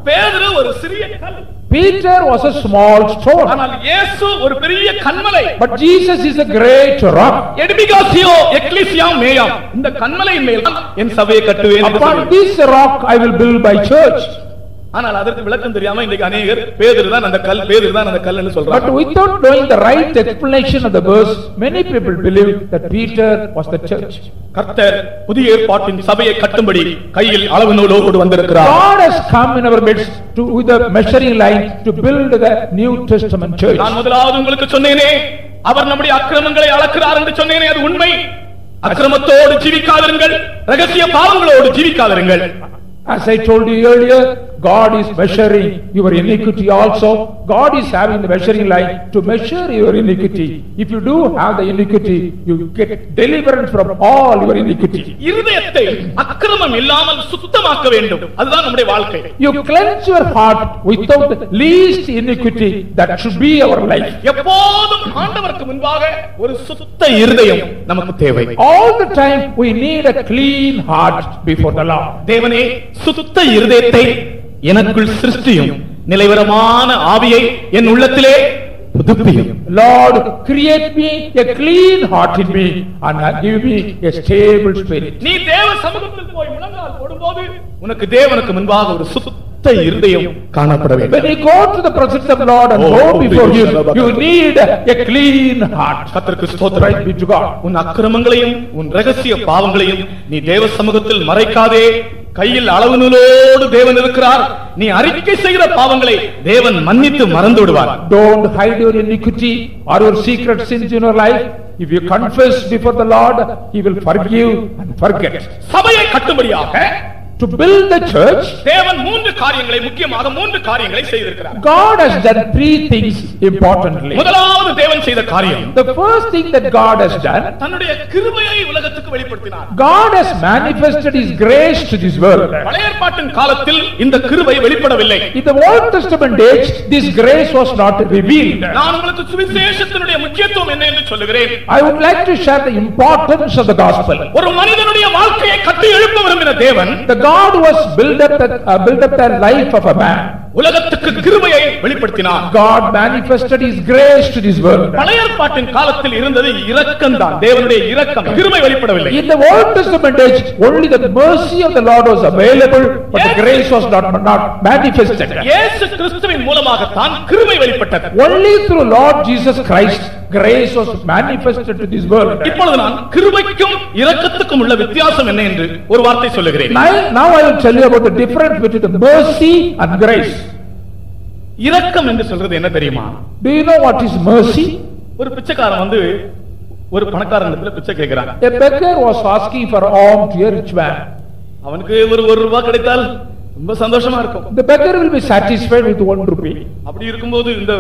பேதுரு ஒரு சிறிய கல். Peter was a small stone. ஆனால் இயேசு ஒரு பெரிய கன்மலை. But Jesus is a great rock. எடிபிகாசியோ எக்லீசியாம் மேயாம், இந்த கன்மலையின் மேல் என் சபையை கட்டுவேன். Upon this rock I will build my church. ஆனால் அதற்கு விளக்கம் தெரியாம இன்னைக்கு अनेகர் பேதுரு தான் அந்த கல், பேதுரு தான் அந்த கல்லுன்னு சொல்றாங்க. But without knowing the right explanation of the verse, many people believe that Peter was the church. கர்த்தர் புதிய ஏற்பாட்டின் சபையை கட்டும்படி கையில் அளவு நூலோடு வந்திருக்கிறார். God has come in our midst to with a measuring line to build the New Testament church. நான் முதலாவது உங்களுக்கு சொன்னேனே, அவர் நம்முடைய அக்கிரமங்களை அளக்கிறார் என்று சொன்னேனே, அது உண்மை. அக்கிரமத்தோடு ஜீவிக்காதிருங்கள், ரகசிய பாவங்களோடு ஜீவிக்காதிருங்கள். As I told you earlier, God is measuring your iniquity also. God is having the measuring line to measure your iniquity. If you do have the iniquity, you get deliverance from all your iniquity. இருதயத்தை அக்கிரமம் இல்லாமல் சுத்தமாக்க வேண்டும். அதுதான் நம்முடைய வாழ்க்கை. You cleanse your heart without the least iniquity. That should be our life. எப்போதும் ஆண்டவருக்கு முன்பாக ஒரு சுத்த இருதயம் நமக்கு தேவை. All the time we need a clean heart before the Lord. தேவனே, சுத்த இருதயத்தை எனக்குள் சிருஷ்டியும், நிலைவரமான ஆவியை என் உள்ளத்திலே புதுப்பியும். Lord, create me a clean heart in me and give me a stable spirit. நீ தேவ சமூகத்தில் போய் முழங்கால் போடும்போது உனக்கு தேவனுக்கு முன்பாக ஒரு சுத்த இருதயம் காணப்பட வேண்டும். When you go to the presence of Lord and go before him, you need a clean heart. கர்த்தருக்கு ஸ்தோத்திரம். Be to God. உன் அக்கிரமங்களையும் உன் ரகசிய பாவங்களையும் நீ தேவ சமூகத்தில் மறைக்காதே. கையில் அளவு நூலோடு தேவன் இருக்கிறார். நீ அறிக்கை செய்கிற பாவங்களை தேவன் மன்னித்து மறந்து விடுவார். Don't hide your iniquity or your secret sins in your life. If you confess before the Lord, he will forgive and forget. சபையை கட்டும்படியாக To build the church, தேவன் மூன்று காரியங்களை, முக்கியமாக மூன்று காரியங்களை செய்திருக்கிறார். God has done three things importantly. முதலாவது தேவன் செய்த காரியம், The first thing that God has done, தன்னுடைய கிருபையை உலகத்துக்கு வெளிப்படுத்தினார். God has manifested his grace to this world. பழைய ஏற்பாட்டின் காலத்தில் இந்த கிருபை வெளிப்படவில்லை. In the Old Testament age, this grace was not revealed. நான் உங்களுக்கு சுவிசேஷத்தினுடைய முக்கியத்துவம் என்ன என்று சொல்லுகிறேன். I would like to share the importance of the gospel. ஒரு மனிதனுடைய வாழ்க்கையை கட்டி எழுப்ப விரும்பின தேவன், The God was built up the life of a man. உலகத்துக்கு கிருபையை வெளிப்படுத்தினார். God manifested his grace to this world. பழைய ஏற்பாட்டின் காலத்தில் இருந்தது இரக்கம் தான், தேவனுடைய இரக்கம். கிருபை வெளிப்படவில்லை. In the Old Testament age, only the mercy of the Lord was available, but the grace was not manifested. இயேசு கிறிஸ்துவின் மூலமாகத்தான் கிருபை வெளிப்பட்டது. Only through Lord Jesus Christ, grace was manifested to this world. இப்பொழுது நான் கிருபைக்கும் இரக்கத்துக்கும் உள்ள வித்தியாசம் என்ன என்று ஒரு வார்த்தை சொல்லுகிறேன். Now I will tell you about the difference between the mercy and grace. இரக்கம் என்று சொல்றது என்ன தெரியுமா? Do you know what is mercy? ஒரு பிச்சைக்காரன் வந்து ஒரு பணக்காரனிடத்துல பிச்சை கேட்கிறான். A beggar was asking for alms to a rich man. அவனுக்கு ஒரு ரூபாய் கிடைத்தால் ரொம்ப சந்தோஷமா இருக்கும். The beggar will be satisfied with 1 rupee. அப்படி இருக்கும்போது இந்த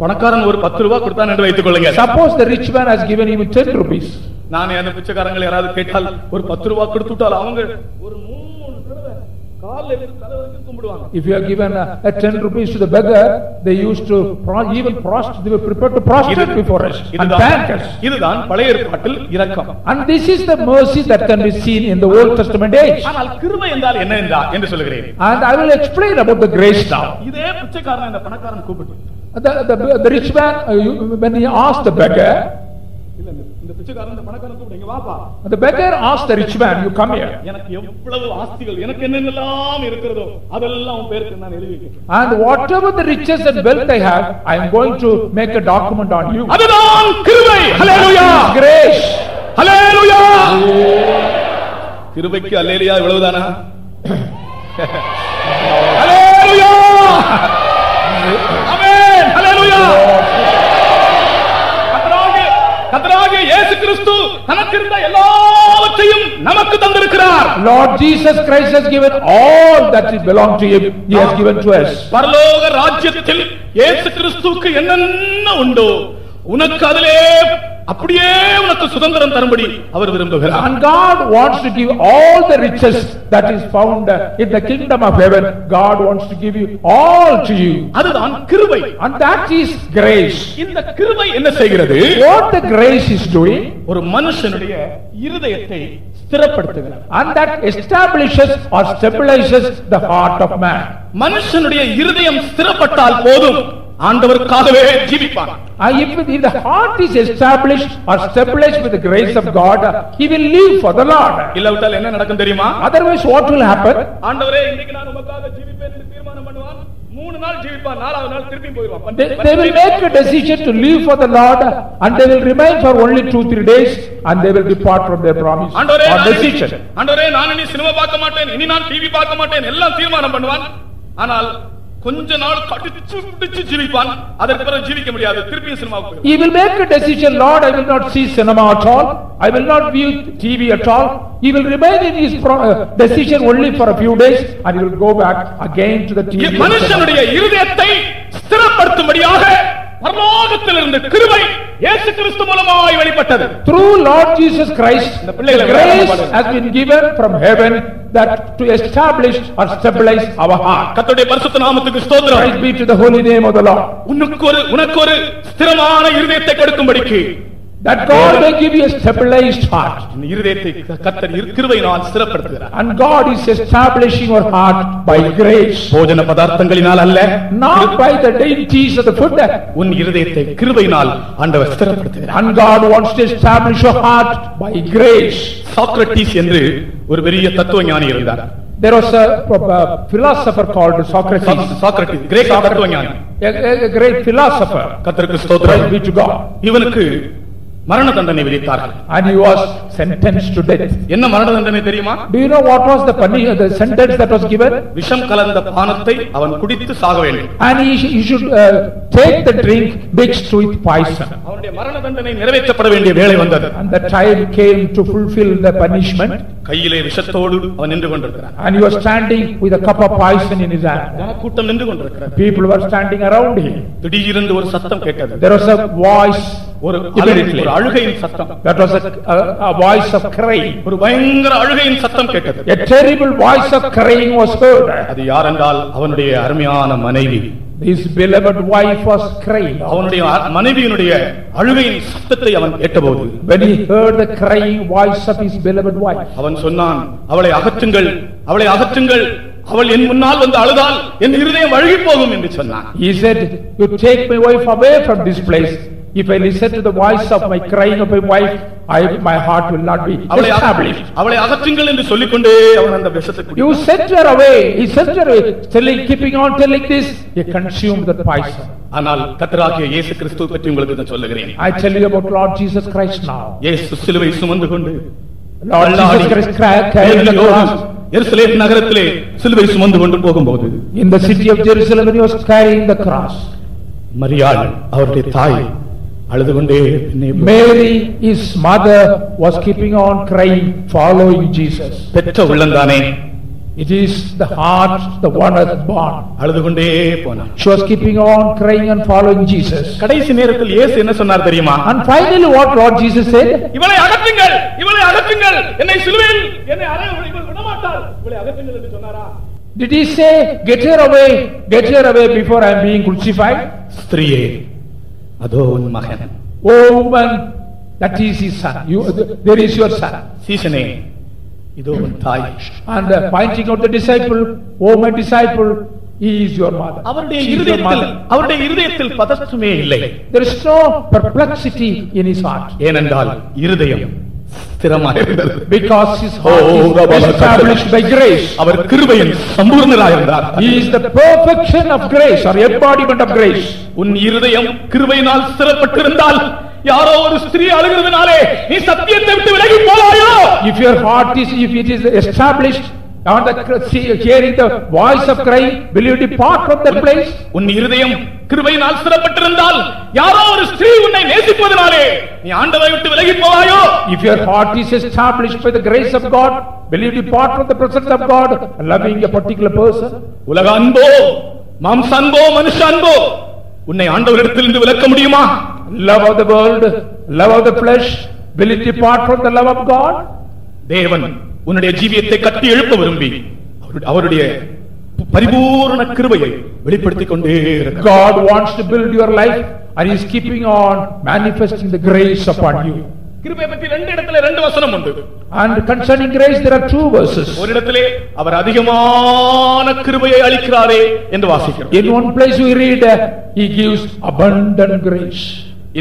பணக்காரன் ஒரு 10 ரூபாய் கொடுத்தான் என்று வைத்துக் கொள்ளுங்க. Suppose the rich man has given him 10 rupees. நானே அந்த பிச்சைக்காரங்களை யாராவது கேட்டால் ஒரு 10 ரூபாய் கொடுத்துட்டால் அவங்க ஒரு 3 தடவை கால்ல இருந்து தலை வரைக்கும் கும்பிடுவாங்க. If you have given a 10 rupees to the beggar, they used to even prostrate, they were prepared to prostrate before us and thank us. இதுதான் பழைய ஏற்பாட்டில் இரக்கம். And this is the mercy that can be seen in the Old Testament age. ஆனால் கிருபை என்றால் என்ன என்று சொல்லுகிறேன். And I will explain about the grace now. இதே பிச்சைக்காரன் இந்த பணக்காரன் கூப்பிட்டு, The rich man, when he asked the beggar, இந்த பிச்சைக்காரன் இந்த பணக்காரன் கூப்பிட்டு, இங்க வாப்பா. the beggar asked the rich man, you come here. எனக்கு எவ்வளவு ஆஸ்திகள், எனக்கு என்னென்னலாம் இருக்கிறதோ அதெல்லாம் உன் பேருக்கு நான் எழுதி வைக்கிறேன். And whatever the riches and wealth I have, I am going to make a document on you. அதுதான் கிருபை. ஹல்லேலூயா. Grace. ஹல்லேலூயா. கிருபைக்கு ஹல்லேலூயா இவ்வளவுதானா? ஹல்லேலூயா. ஆமென். ஹல்லேலூயா. கர்த்தராகிய இயேசு கிறிஸ்து தனக்கு இருந்த எல்லாவற்றையும் நமக்கு தந்திருக்கிறார். Lord Jesus Christ has given all that belongs to him. He has given to us. பரலோக ராஜ்யத்தில் இயேசு கிறிஸ்துவுக்கு என்னென்ன உண்டோ உனக்கு அதிலே அப்படியே உனக்கு சுதந்திரம் தரும்படி அவர் விரும்புகிறார். And God wants to give all the riches that is found in the kingdom of heaven. God wants to give you all to you. அதுதான் கிருபை. And that is grace. இந்த கிருபை என்ன செய்கிறது? What the grace is doing, ஒரு மனுஷனுடைய இருதயத்தை ஸ்திரப்படுத்துகிறது. and that establishes or stabilizes the heart of man. மனுஷனுடைய இருதயம் ஸ்திரப்பட்டால் போதும், ஆண்டவருக்காகவே ஜீவிப்பான். If the heart is established or stabilized with the grace of God, he will live for the Lord. இல்லாவிட்டால் என்ன நடக்கும் தெரியுமா? Otherwise what will happen? ஆண்டவரே இன்னைக்கு நான் உமக்காக ஜீவிப்பேன் என்று தீர்மானம் பண்ணுவான். 3 நாள் ஜீவிப்பான், 4வது நாள் திருப்பி போயிடுவான். They will make a decision to live for the Lord and they will remain for only 2-3 days and they will depart from their promise or decision. ஆண்டவரே நான் இனி சினிமா பார்க்க மாட்டேன், இனி நான் டிவி பார்க்க மாட்டேன் எல்லாம் தீர்மானம் பண்ணுவான். ஆனால் கொஞ்ச நாள் கடிச்சு ஜீவிப்பான், அதற்கு பிறகு ஜீவிக்க முடியாது, திருப்பி சினிமாவுக்கு போய்டுவான். He will make a decision, Lord, I will not see cinema at all, I will not view TV at all. He will remain in his decision only for a few days and he will go back again to the TV. மனுஷனுடைய இருதயத்தை ஸ்திரப்படுத்தும்படியாக பரலோகத்திலிருந்து கிருபை இயேசு கிறிஸ்து மூலமாய் வெளிப்பட்டது. Through Lord Jesus Christ, the grace has been given from heaven that to establish or stabilize our heart. கர்த்தருடைய பரிசுத்த நாமத்துக்கு ஸ்தோத்திரம். Praise be to the holy name of the Lord. உனக்கு ஒரு ஸ்திரமான இருதயத்தை கொடுக்கும்படிக்கு, that God may give you a stabilized heart. இருதயத்தை கர்த்தர் கிருபையினால் ஸ்திரப்படுத்துகிறார். And God is establishing your heart by grace. போஜன பதார்த்தங்களினால் அல்ல, not by the dainties of the food. உன் இருதயத்தை கிருபையினால் ஆண்டவர் ஸ்திரப்படுத்துகிறார். And God wants to establish your heart by grace. Socrates என்று ஒரு பெரிய தத்துவஞானி இருந்தார். There was a philosopher called Socrates. Socrates, கிரேக்க தத்துவஞானி, a great philosopher. கர்த்தருக்கு ஸ்தோத்திரம். Praise be to God. இவனுக்கு மரண தண்டனை விதித்தார்கள். And he was sentenced to death. என்ன மரண தண்டனை தெரியுமா? Do you know what was the sentence that was given? விஷம் கலந்த பானத்தை அவன் குடித்து சாக வேண்டும். And he should take the drink mixed with poison. அவனுடைய மரண தண்டனை நிறைவேற்றப்பட வேண்டிய வேளை வந்தது. And the time came to fulfill the punishment. கையிலே விஷத்தோடு அவன் நின்று கொண்டிருக்கிறான். And he was standing with a cup of poison in his hand. கூட்டம் நின்று கொண்டிருக்கிறது. People were standing around him. திடீரென்று ஒரு சத்தம் கேட்டது. There was a voice, ஒரு அழுகையின் சத்தம். That was a voice of crying. ஒரு பயங்கர அழுகையின் சத்தம் கேட்டது. A terrible voice of crying was heard. அது யார் என்றால் அவனுடைய அருமையான மனைவி. His beloved wife was crying. அவனுடைய மனைவியினுடைய அழுகையின் சத்தத்தை அவன் கேட்டபோது, when he heard the crying voice of his beloved wife, அவன் சொன்னான், அவளை அகற்றுங்கள், அவளை அகற்றுங்கள், அவள் என் முன்னால் வந்து அழுதால் என் இருதயம் அழுகி போகும் என்று சொன்னான். He said, you take my wife away from this place. If I listen to the voice of my crying of my wife, my heart will not be established. அவளை அகற்றுங்கள் என்று சொல்லிக்கொண்டே அவன் அந்த விஷத்தை குடித்தான். You sent her away. He sent her away. Keeping on telling this, he consumed the poison. ஆனால் கர்த்தராகிய இயேசு கிறிஸ்துவை பற்றி உங்களுக்கு நான் சொல்லுகிறேன். I tell you about Lord Jesus Christ now. இயேசு சிலுவை சுமந்து கொண்டு Lord Jesus Christ carried the cross. எருசலேம் நகரத்திலே சிலுவை சுமந்து கொண்டு போகும்போது, in the city of Jerusalem, when he was carrying the cross, மரியாள் அவருடைய தாய் அழுது கொண்டே, Mary his mother was keeping on crying, following Jesus. பெற்ற உள்ளந்தானே, it is the heart, the one that is born. அழுது கொண்டே போனார். She was keeping on crying and following Jesus. கடைசி நேரத்தில் இயேசு என்ன சொன்னார் தெரியுமா? And finally what Lord Jesus said? இவளை அகற்றுங்கள், இவளை அகற்றுங்கள், என்னை சிலுவையில் என்னை இவள் விடமாட்டாள், இவளை அகற்றுங்கள் என்று சொன்னாரா? Did he say get her away before I am being crucified? ஸ்திரியே, அதோ உன் மகன். Oh woman, that is his son. There is your son. சீசனே, இதோ உன் தாய். And pointing out the disciple, oh my disciple, he is your mother. அவருடைய இருதயத்தில் பதற்றமே இல்லை. There is no perplexity in his heart. ஏனென்றால் இருதயம் ஸ்திரமாக இருந்தது. Because his heart is established by grace. அவர் கிருபையின் சம்பூர்ணராய் இருந்தார். He is the perfection of grace or embodiment of grace. உன் இருதயம் கிருபையினால் ஸ்திரப்பட்டிருந்தால், யாரோ ஒரு ஸ்திரீ அழுகிறதுனாலே நீ சத்தியத்தை விட்டு விலகி போவாயோ? If your heart is, if it is established on the hearing the voice of crying, will you depart from that place? உன் இருதயம் கிருபையினால் ஸ்திரப்பட்டிருந்தால், யாரோ ஒரு ஸ்திரீ உன்னை நேசிப்பதனாலே நீ ஆண்டவரை விட்டு விலகி போவாயோ? If your heart is established by the grace of God, will you depart from the presence of God, loving a particular person? உலக அன்போ, மாம்ச அன்போ, மனுஷ அன்போ உன்னை ஆண்டவரிடத்திலிருந்து விலக்க முடியுமா? Love of the world, love of the flesh, will it depart from the love of God? தேவன் உன்னுடைய ஜீவியத்தை கட்டி எழுப்ப விரும்பி அவருடைய பரிபூரண கிருபையை வெளிப்படுத்திக் கொண்டே இருக்கிறார். God wants to build your life and he is keeping on manifesting the grace upon you. கிருபையை பற்றி ரெண்டு இடத்துல ரெண்டு வசனம் உண்டு. And concerning grace there are two verses. ஒரு இடத்திலே அவர் அதிகமான கிருபையை அளிக்கிறாரே என்று வாசிக்கிறோம். In one place we read he gives abundant grace,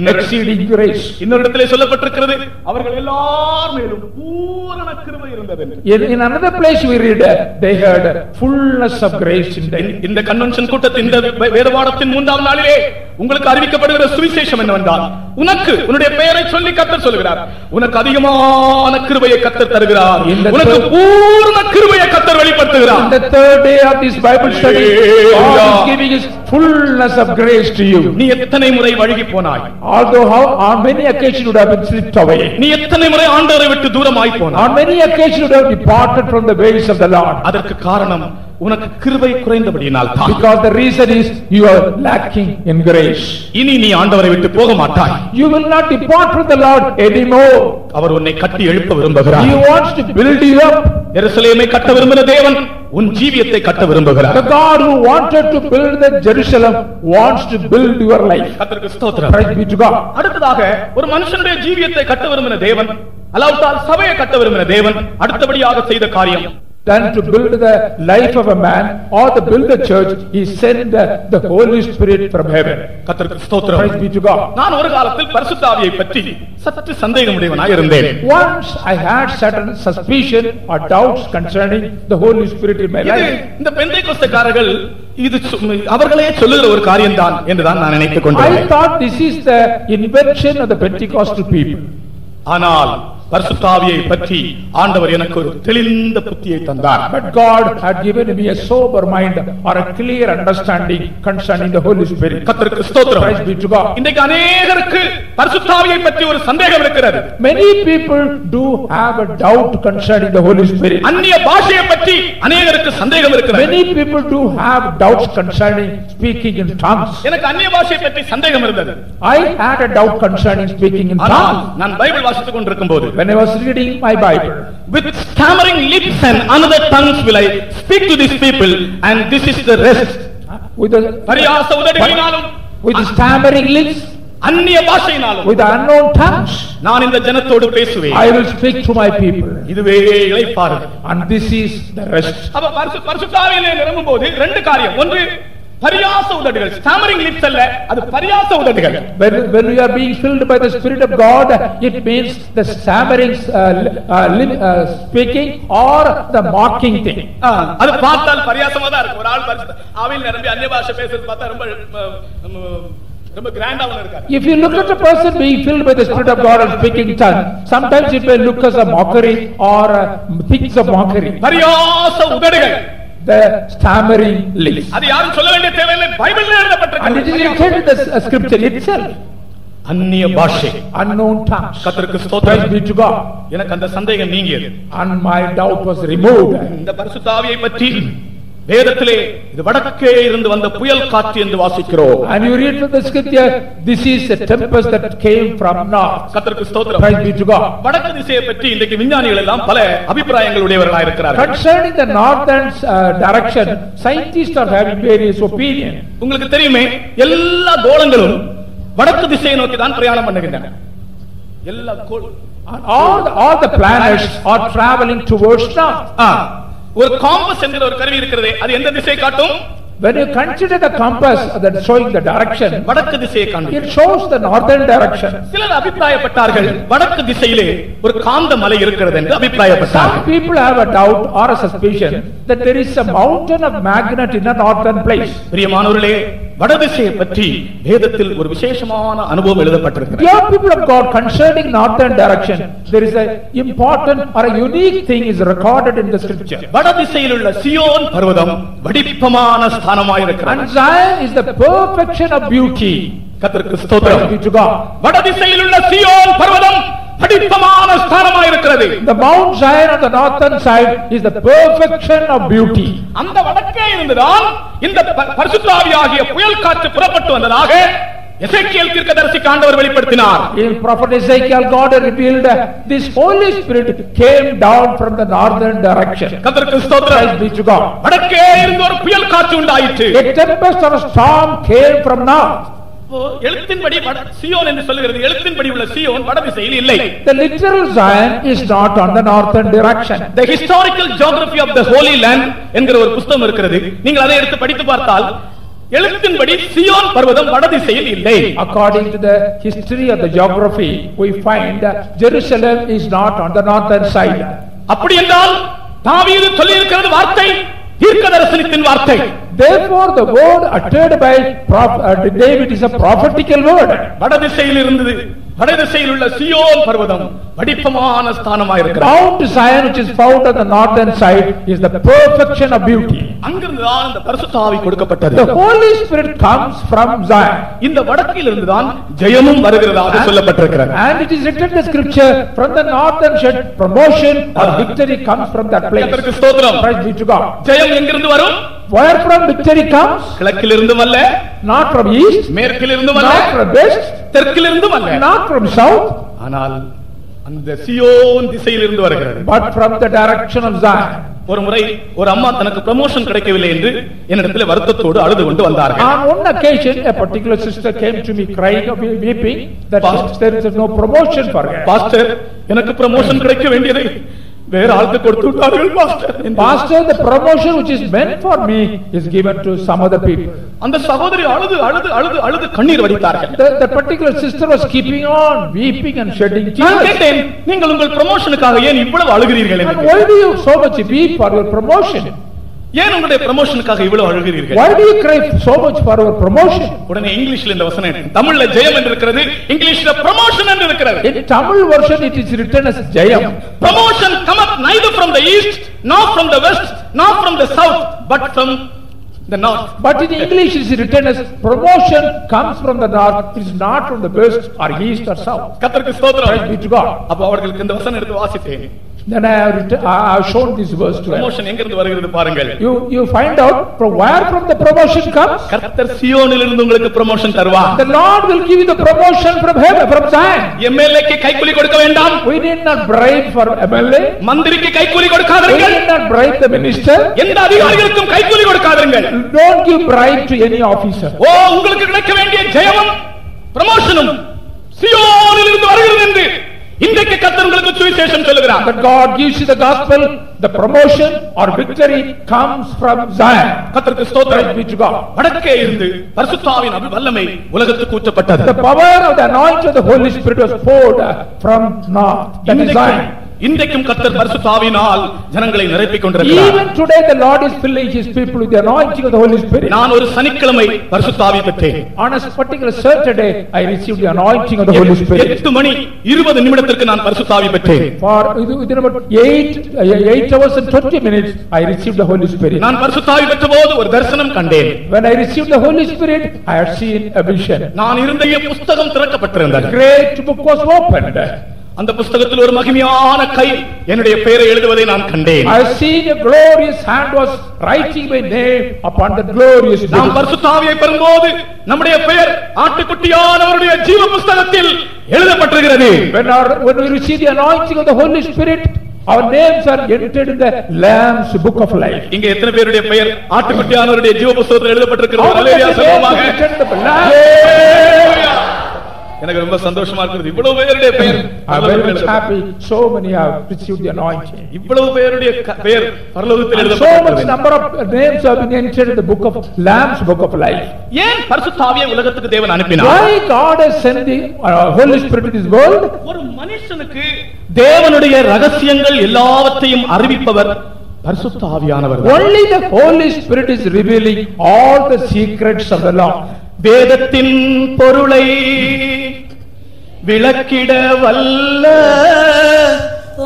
exceeding grace. இன்னொரு இடத்திலே சொல்லப்பட்டிருக்கிறது அவர்கள் எல்லார் மேலும் பூரண கிருபை இருந்தது என்று. In another place we read they had fullness of grace in them. இந்த கன்வென்ஷன் கூட்டத்தின் இந்த வேதபாடத்தின் 3ஆம் நாளிலே உங்களுக்கு அறிவிக்கப்படுகிற சுவிசேஷம் என்னவென்றால் உனக்கு உன்னுடைய பெயரை சொல்லி கர்த்தர் சொல்கிறார், உனக்கு அதிகமான கிருபையை கர்த்தர் தருகிறார், உனக்கு பூரண கிருபையை கர்த்தர் வெளிப்படுத்துகிறார். On the third day of this Bible study God is giving his fullness of grace to you. நீ எத்தனை முறை வழுகி போனாய், although on many occasions you would have been slipped away, நீ எத்தனை முறை ஆண்டவரை விட்டு தூரமாய் போனாய், on many occasions you would have departed from the ways of the Lord. அதற்கு காரணம் உனக்கு கிருபை குறைந்தபடியினால் தான். Because the reason is you are lacking in grace. இனி நீ ஆண்டவரை விட்டு போக மாட்டாய். You will not depart from the Lord anymore. அவர் உன்னை கட்டி எழுப்ப விரும்புகிறார். He wants to build you up. எருசலேமை கட்ட விரும்பின தேவன் உன் ஜீவியத்தை கட்ட விரும்புகிறார். The God who wanted to build the Jerusalem wants to build your life. கர்த்தருக்கு ஸ்தோத்திரம். Praise be to God. அடுத்ததாக ஒரு மனுஷனுடைய ஜீவியத்தை கட்ட விரும்பின தேவன், அல்லாவிட்டால் சபையை கட்ட விரும்பின தேவன் அடுத்தபடியாக செய்த காரியம், than to build the life of a man or to build the church, he sent the Holy Spirit from heaven. கர்த்தருக்கு ஸ்தோத்திரம். Praise be to God. நான் ஒரு காலத்தில் பரிசுத்த ஆவியை பற்றி சற்று சந்தேகமுடையவனாய் இருந்தேன். Once I had certain suspicion or doubts concerning the Holy Spirit in my life. இந்த பெந்தேகோஸ்தேக்காரர்கள் இது அவர்களே சொல்லுகிற ஒரு காரியம்தான் என்றுதான் நான் நினைத்துக் கொண்டேன். I thought this is the invention of the Pentecostal people. ஆனால் பரிசுத்த ஆவியை பற்றி ஆண்டவர் எனக்கு ஒரு தெளிந்த புத்தியை தந்தார். But God had given me a sober mind or a clear understanding concerning the Holy Spirit. கர்த்தருக்கு ஸ்தோத்திரம். Praise be to God. இன்றைக்கு अनेகருக்கு பரிசுத்த ஆவியை பற்றி ஒரு சந்தேகம் இருக்கிறது. Many people do have a doubt concerning the Holy Spirit. அந்நிய பாஷையை பற்றி अनेகருக்கு சந்தேகம் இருக்கிறது. Many people do have doubts concerning speaking in tongues. எனக்கு அந்நிய பாஷையை பற்றி சந்தேகம் இருந்தது. I had a doubt concerning speaking in tongues. நான் பைபிள் வாசித்துக் கொண்டிருக்கும்போது when I was reading my Bible, with stammering lips and another tongues will I speak to these people and this is the rest. with the பரியாச உதடுகளினாலும் with stammering lips, அந்நிய பாஷையினாலும் with unknown tongues, நான் இந்த ஜனத்தோடு பேசுவேன். I will speak to my people. இதுவே இளைப்பாறு. And this is the rest. அப்ப பரிசுத்த ஆவியிலே நிரம்பும்போது ரெண்டு காரியம். ஒன்று பரியாச உதடுகள், stammering lips அல்ல, அது பரியாச உதடுகள். When we are being filled by the Spirit of God, it means the stammering speaking or the mocking thing. அது பார்த்தால் பரியாசமா தான் இருக்கு. ஒரு ஆள் பரிசுத்த ஆவியில் நிரம்பி அந்நிய பாஷை பேசுறது பார்த்தா ரொம்ப கிராண்டாவும் இருக்காது. If you look at a person being filled by the Spirit of God and speaking tongue, sometimes it may look as a mockery or things of mockery. பரியாச உதடுகள், the stammering lips. அது யாரும் சொல்ல வேண்டிய தேவையில்லை, பைபிள்ல எழுதப்பட்டிருக்கு. And it is written in the scripture itself. அந்நிய பாஷை, unknown tongues. கர்த்தருக்கு ஸ்தோத்திரம். Praise be to God. எனக்கு அந்த சந்தேகம் நீங்கியது. And my doubt was removed. இந்த பரிசுத்த ஆவியை பற்றி வேதத்திலே இது வடக்கே இருந்து வந்த புயல் காற்று என்று வாசிக்கிறோம். And you read from the scripture, this is a tempest that came from north. கர்த்தருக்கு ஸ்தோத்திரம். Praise be to God. வடக்கு திசையை பற்றி இன்றைக்கு விஞ்ஞானிகள் எல்லாம் பல அபிப்பிராயங்கள் உடையவர்களாக இருக்கிறார்கள். Concerning the northern direction, scientists are having various opinions. உங்களுக்கு தெரியுமே, எல்லா கோளங்களும் வடக்கு திசையை நோக்கி தான் பிரயாணம் பண்ணுகின்றன. எல்லா all the planets are traveling towards north. ஒரு காம்பஸ் என்கிற ஒரு கருவி இருக்கிறதே, அது எந்த திசையை காட்டும்? When you consider the compass that showing the direction, வடக்கு திசையை காட்டும். it shows the northern direction. சிலர் அபிப்பிராயப்பட்டார்கள் வடக்கு திசையிலே ஒரு காந்த மலை இருக்கிறது என்று அபிப்பிராயப்பட்டார்கள். Some people have a doubt or a suspicion that there is a mountain of magnet in a northern place. பிரியமானவர்களே, வடதிசையை பற்றி வேதத்தில் ஒரு விசேஷமான அனுபவம் எழுதப்பட்டிருக்கிறது. Dear people of God, concerning northern direction, there is a important or a unique thing is recorded in the scripture. வடதிசையில் உள்ள Zion பர்வதம் வடிப்பமான ஸ்தானமாய் இருக்கிறது. And Zion is the perfection of beauty. கர்த்தருக்கு ஸ்தோத்திரம். Praise be to God. வடதிசையில் உள்ள Zion பர்வதம் வடிப்பமான ஸ்தானமாய் இருக்கிறது. The Mount Zion on the northern side is the perfection of beauty. அந்த வடக்கே இருந்துதான் இந்த பரிசுத்த ஆவியாகிய புயல் காற்று புறப்பட்டு வந்ததாக எசேக்கியேல் தீர்க்கதரிசிக்கு ஆண்டவர் வெளிப்படுத்தினார். In prophet Ezekiel, God revealed this Holy Spirit came down from the northern direction. கர்த்தருக்கு ஸ்தோத்திரம். Praise be to God. வடக்கே இருந்து ஒரு புயல் காற்று உண்டாயிற்று. A tempest or a storm came from north. அப்போ எழுத்தின்படி சியோன் என்று சொல்லுகிறது, எழுத்தின்படி உள்ள சியோன் வடதிசையில் இல்லை. The literal Zion is not on the northern direction. The historical geography of the Holy Land என்கிற ஒரு புத்தகம் இருக்கிறது. நீங்கள் அதை எடுத்து படித்து பார்த்தால் எழுத்தின்படி சியோன் பர்வதம் வடதிசையில் இல்லை. According to the history of the geography, we find that Jerusalem is not on the northern side. அப்படி என்றால் தாவீது சொல்லி இருக்கிறது வார்த்தை தீர்க்கதரிசனத்தின் வார்த்தை. Therefore the word uttered by David is a prophetical word. வடதிசையில் இருந்தது, வடதிசையில் உள்ள சியோன் பர்வதம் வடிப்பமான ஸ்தானமாய் இருக்கிறது. Mount Zion, which is found on the northern side, is the perfection of beauty. அங்கிருந்து தான் இந்த பரிசுத்த ஆவி கொடுக்கப்பட்டது. The Holy Spirit comes from Zion. இந்த வடக்கில் இருந்து தான் ஜெயமும் வருகிறதாக சொல்லப்பட்டிருக்கிறது. And it is written in the scripture, from the northern side promotion or victory comes from that place. கர்த்தருக்கு ஸ்தோத்திரம். Praise be to God. ஜெயம் எங்கிருந்து வரும்? Where from victory comes? கிழக்கில் இருந்தும் அல்ல, Not from east, மேற்கில் இருந்தும் அல்ல, not from west, தெற்கில் இருந்தும் அல்ல, not from south, ஆனால் அந்த சியோன் திசையில் இருந்து வருகிறது. but from the direction of Zion. ஒரு முறை ஒரு அம்மா தனக்கு ப்ரமோஷன் கிடைக்கவில்லை என்று என்னிடத்தில் வருத்தத்தோடு அழுது கொண்டு வந்தார்கள். On one occasion, a particular sister came to me crying, weeping that there is no promotion for her. Pastor, எனக்கு ப்ரமோஷன் கிடைக்க வேண்டியதை வேற ஆளுக்கு கொடுத்து விட்டார்கள் pastor. Pastor, the promotion which is meant for me is given to some other people. அந்த சகோதரி அழுது அழுது அழுது அழுது கண்ணீர் வடித்தார்கள். The particular sister was keeping on weeping and shedding நான் tears. கேட்டேன், நீங்கள் உங்கள் ப்ரமோஷனுக்காக ஏன் இவ்வளவு அழுகிறீர்கள் And என்று. why do you so much weep for your promotion? ஏன் உங்களுடைய ப்ரமோஷனுக்காக இவ்வளவு அழுகிறீர்கள்? Why do you cry so much for your promotion? உடனே இங்கிலீஷ்ல இந்த வசனம், தமிழ்ல ஜெயம் என்று இருக்கிறது, இங்கிலீஷ்ல ப்ரமோஷன் என்று இருக்கிறது. In Tamil version it is written as Jayam. Promotion cometh neither from the east nor from the west nor from the south but from the north. But in English it is written as promotion comes from the north, it is not from the west or east or south. கர்த்தருக்கு ஸ்தோத்திரம். Praise be to God. அப்ப அவர்களுக்கு இந்த வசனம் எடுத்து வாசித்தேன். Then I have shown this verse to them. Promotion எங்கிருந்து வருகிறது பாருங்கள். You find out from where from the promotion comes. கர்த்தர் சியோனில் இருந்து உங்களுக்கு ப்ரமோஷன் தருவார். The Lord will give you the promotion from heaven, from Zion. எம்எல்ஏக்கு கைக்கூலி கொடுக்க வேண்டாம். We need not bribe for MLA. மந்திரிக்கு கைக்கூலி We கொடுக்காதீர்கள். need not bribe the minister. எந்த அதிகாரிகளுக்கும் கைக்கூலி கொடுக்காதீர்கள். Don't give bribe to any officer. ஓ, உங்களுக்கு கிடைக்க வேண்டிய ஜெயமும் ப்ரமோஷனும் சியோனில் இருந்து வருகிறது என்று இன்றைக்கு கர்த்தர் உங்களுக்கு சுவிசேஷம் சொல்லுகிறார். But God gives you the gospel, the promotion or victory comes from Zion. கர்த்தருக்கு ஸ்தோத்திரம். Praise be to God. வடக்கே இருந்து பரிசுத்த ஆவியின் வல்லமை உலகத்துக்கு ஊற்றப்பட்டது. The power of the anointing of the Holy Spirit was poured from north. That is Zion. இன்றைக்கும் கர்த்தர் பரிசுத்த ஆவியினால் ஜனங்களை நிரப்பிக் கொண்டிருக்கிறார். Even today the Lord is filling his people with the anointing of the Holy Spirit. நான் ஒரு சனிக்கிழமை பரிசுத்த ஆவியை பெற்றேன். On a particular Saturday I received the anointing of the Holy Spirit. 8 மணி 20 நிமிடத்திற்கு நான் பரிசுத்த ஆவியை பெற்றேன். For within about 8 hours and 20 minutes I received the Holy Spirit. நான் பரிசுத்த ஆவி பெற்றபோது ஒரு தரிசனம் கண்டேன். When I received the Holy Spirit I had seen a vision. நான் இருந்த புத்தகம் திறக்கப்பட்டிருந்தது. Great book was opened. அந்த புத்தகத்தில் ஒரு மகிமையான கை என்னுடைய பெயரை எழுதுவதை நான் கண்டேன். I seen a glorious hand was writing my name upon the glorious book. நாம் பரிசுத்த ஆவியை பெறும்போது நம்முடைய பெயர் ஆட்டுக்குட்டியானவருடைய ஜீவ புத்தகத்தில் எழுதப்பட்டிருக்கிறது. When we receive the anointing of the Holy Spirit, our names are entered in the Lamb's book of life. இங்க எத்தனை பேருடைய பெயர் ஆட்டுக்குட்டியானவருடைய ஜீவ புத்தகத்தில் எழுதப்பட்டிருக்கிறது? How many அல்லேலூயா சொல்லுவாங்க. names entered in the Lamb? எனக்கு ரொம்ப சந்தோஷமா இருக்குது. இவ்வளவு பேருடைய பெயர் I am very much happy. So many have received the anointing. இவ்வளவு பேருடைய பெயர் பரலோகத்தில் So much எழுதப்பட்டிருக்கிறது. number of names have been entered in the book of Lamb's book of life. ஏன் பரிசுத்த ஆவியை உலகத்துக்கு தேவன் அனுப்பினார்? Why God has sent the Holy Spirit to this world? ஒரு மனுஷனுக்கு தேவனுடைய ரகசியங்கள் எல்லாவற்றையும் அறிவிப்பவர் பரிசுத்த ஆவியானவர். Only the Holy Spirit is revealing all the secrets of the Lord. வேதத்தின் பொருளை விளக்கிட வல்ல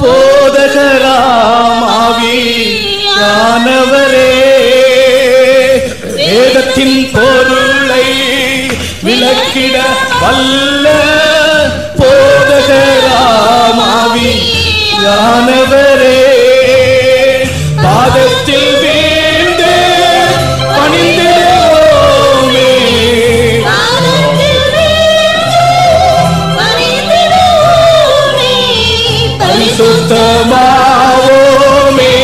போதகராம் ஆவியானவரே, வேதத்தின் பொருளை விளக்கிட வல்ல போதகராம் ஆவியானவரே, பாதத்தில் வீழ்ந்து பணிந்திடுவோமே, பரிசுத்தமாவோமே,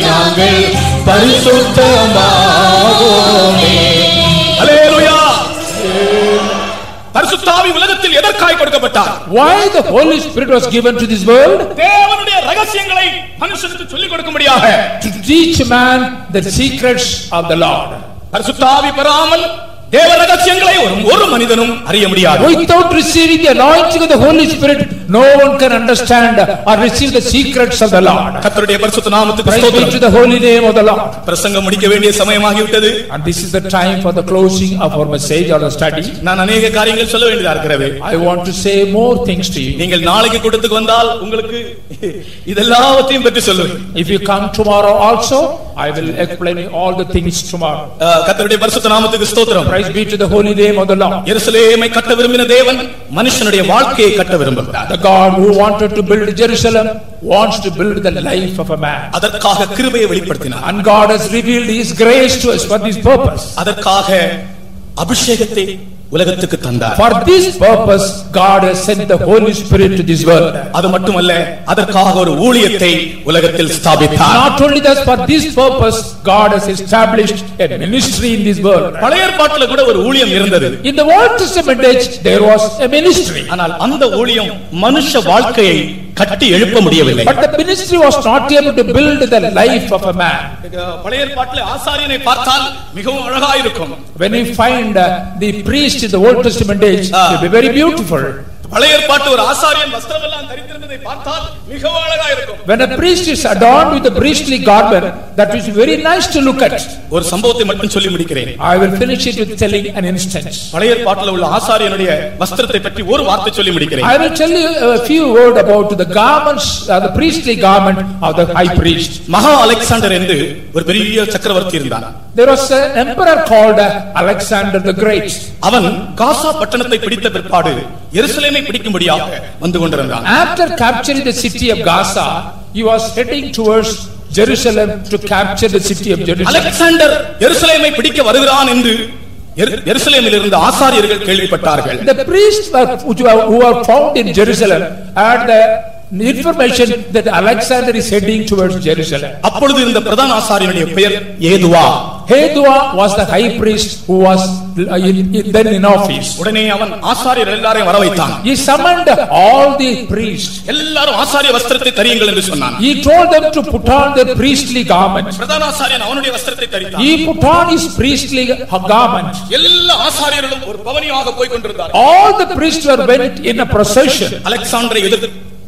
நாங்கள் பரிசுத்தமாவோமே. அல்லேலூயா. பரிசுத்த ஆவி உலகத்தில் எதற்காக கொடுக்கப்பட்டார்? Why the Holy Spirit was given to this world? தேவனுடைய ரகசியங்களை மனுஷனுக்கு சொல்லிக் கொடுக்கும்படியாக, to teach man the secrets of the Lord. பரிசுத்த ஆவி பெறாமல் தேவ ரகசியங்களை ஒரு மனிதனும் அறிய முடியாது. Without receiving the anointing of the Holy Spirit, no one can understand or receive the secrets of the Lord. கர்த்தருடைய பரிசுத்த நாமத்துக்கு Praise ஸ்தோத்திரம். be to the holy name of the Lord. பிரசங்கம் முடிக்க வேண்டிய சமயமாகி விட்டது. And this is the time for the closing of our message or the study. நான் अनेक காரியங்கள் சொல்ல வேண்டியதா இருக்கிறது. I want to say more things to you. நீங்கள் நாளைக்கு கூட்டத்துக்கு வந்தால் உங்களுக்கு இதெல்லாவற்றையும் பற்றி சொல்லுவேன். If you come tomorrow also, I will explain you all the things tomorrow. கர்த்தருடைய பரிசுத்த நாமத்துக்கு ஸ்தோத்திரம். Praise be to the holy name of the Lord. எருசலேமை கட்ட விரும்பின தேவன் மனுஷனுடைய வாழ்க்கையை கட்ட விரும்புகிறார். The God who wanted to build Jerusalem wants to build the life of a man. அதற்காக கிருபையை வெளிப்படுத்தினார். And God has revealed his grace to us for this purpose. அதற்காக அபிஷேகத்தை உலகத்துக்கு தந்தார். For this purpose God has sent the Holy Spirit to this world. அது மட்டுமல்ல, அதற்காக ஒரு ஊழியத்தை உலகத்தில் ஸ்தாபித்தார். Not only that, for this purpose God has established a ministry in this world. பழைய ஏற்பாட்டில் கூட ஒரு ஊழியம் இருந்தது. In the Old Testament age there was a ministry. ஆனால் அந்த ஊழியம் மனுஷ வாழ்க்கையை கட்டி எழுப்ப முடியவில்லை. But the ministry was not able to build the life of a man. பழைய ஏற்பாட்டில் ஆசாரியனை பார்த்தால் மிகவும் அழகா இருக்கும். When we find the priest in the Old Testament age, they will be very beautiful. பழைய ஏற்பாட்டு ஒரு ஆசாரியன் வஸ்திரம் எல்லாம் தரித்திருந்ததை பார்த்தால் மிகவும் அழகா இருக்கும். When a priest is adorned with a priestly garment, that is very nice to look at. ஒரு சம்பவத்தை மட்டும் சொல்லி முடிக்கிறேன். I will finish it with telling an instance. பழைய ஏற்பாட்டில் உள்ள ஆசாரியனுடைய வஸ்திரத்தை பற்றி ஒரு வார்த்தை சொல்லி முடிக்கிறேன். I will tell you a few words about the garments, the priestly garment of the high priest. மகா அலெக்சாண்டர் என்று ஒரு பெரிய சக்கரவர்த்தி இருந்தார். There was an emperor called Alexander the Great. அவன் காசா பட்டணத்தை பிடித்த பிற்பாடு எருசலேமை பிடிக்கும்படியாக வந்து கொண்டிருந்தான். After capturing the city of Gaza, he was heading towards Jerusalem to capture the city of Jerusalem. Alexander எருசலேமை பிடிக்க வருகிறான் என்று எருசலேமில் இருந்த ஆசாரியர்கள் கேள்விப்பட்டார்கள். The priests who were found in Jerusalem had the information that Alexander is heading towards Jerusalem. அப்பொழுது இந்த பிரதான ஆசாரியனுடைய பெயர் ஏதுவா. Hedua was the high priest who was then in office. உடனே அவன் ஆசாரியர் எல்லாரையும் வர வைத்தான். He summoned all the priests. எல்லாரும் ஆசாரிய வஸ்திரத்தை தரியுங்கள் என்று சொன்னான். He told them to put on their priestly garment. பிரதான ஆசாரியன் அவனுடைய வஸ்திரத்தை தரித்தான். He put on his priestly garment. எல்லா ஆசாரியர்களும் ஒரு பவனியாக போய் கொண்டிருந்தார்கள். All the priests were went in a procession அலெக்சாண்டரை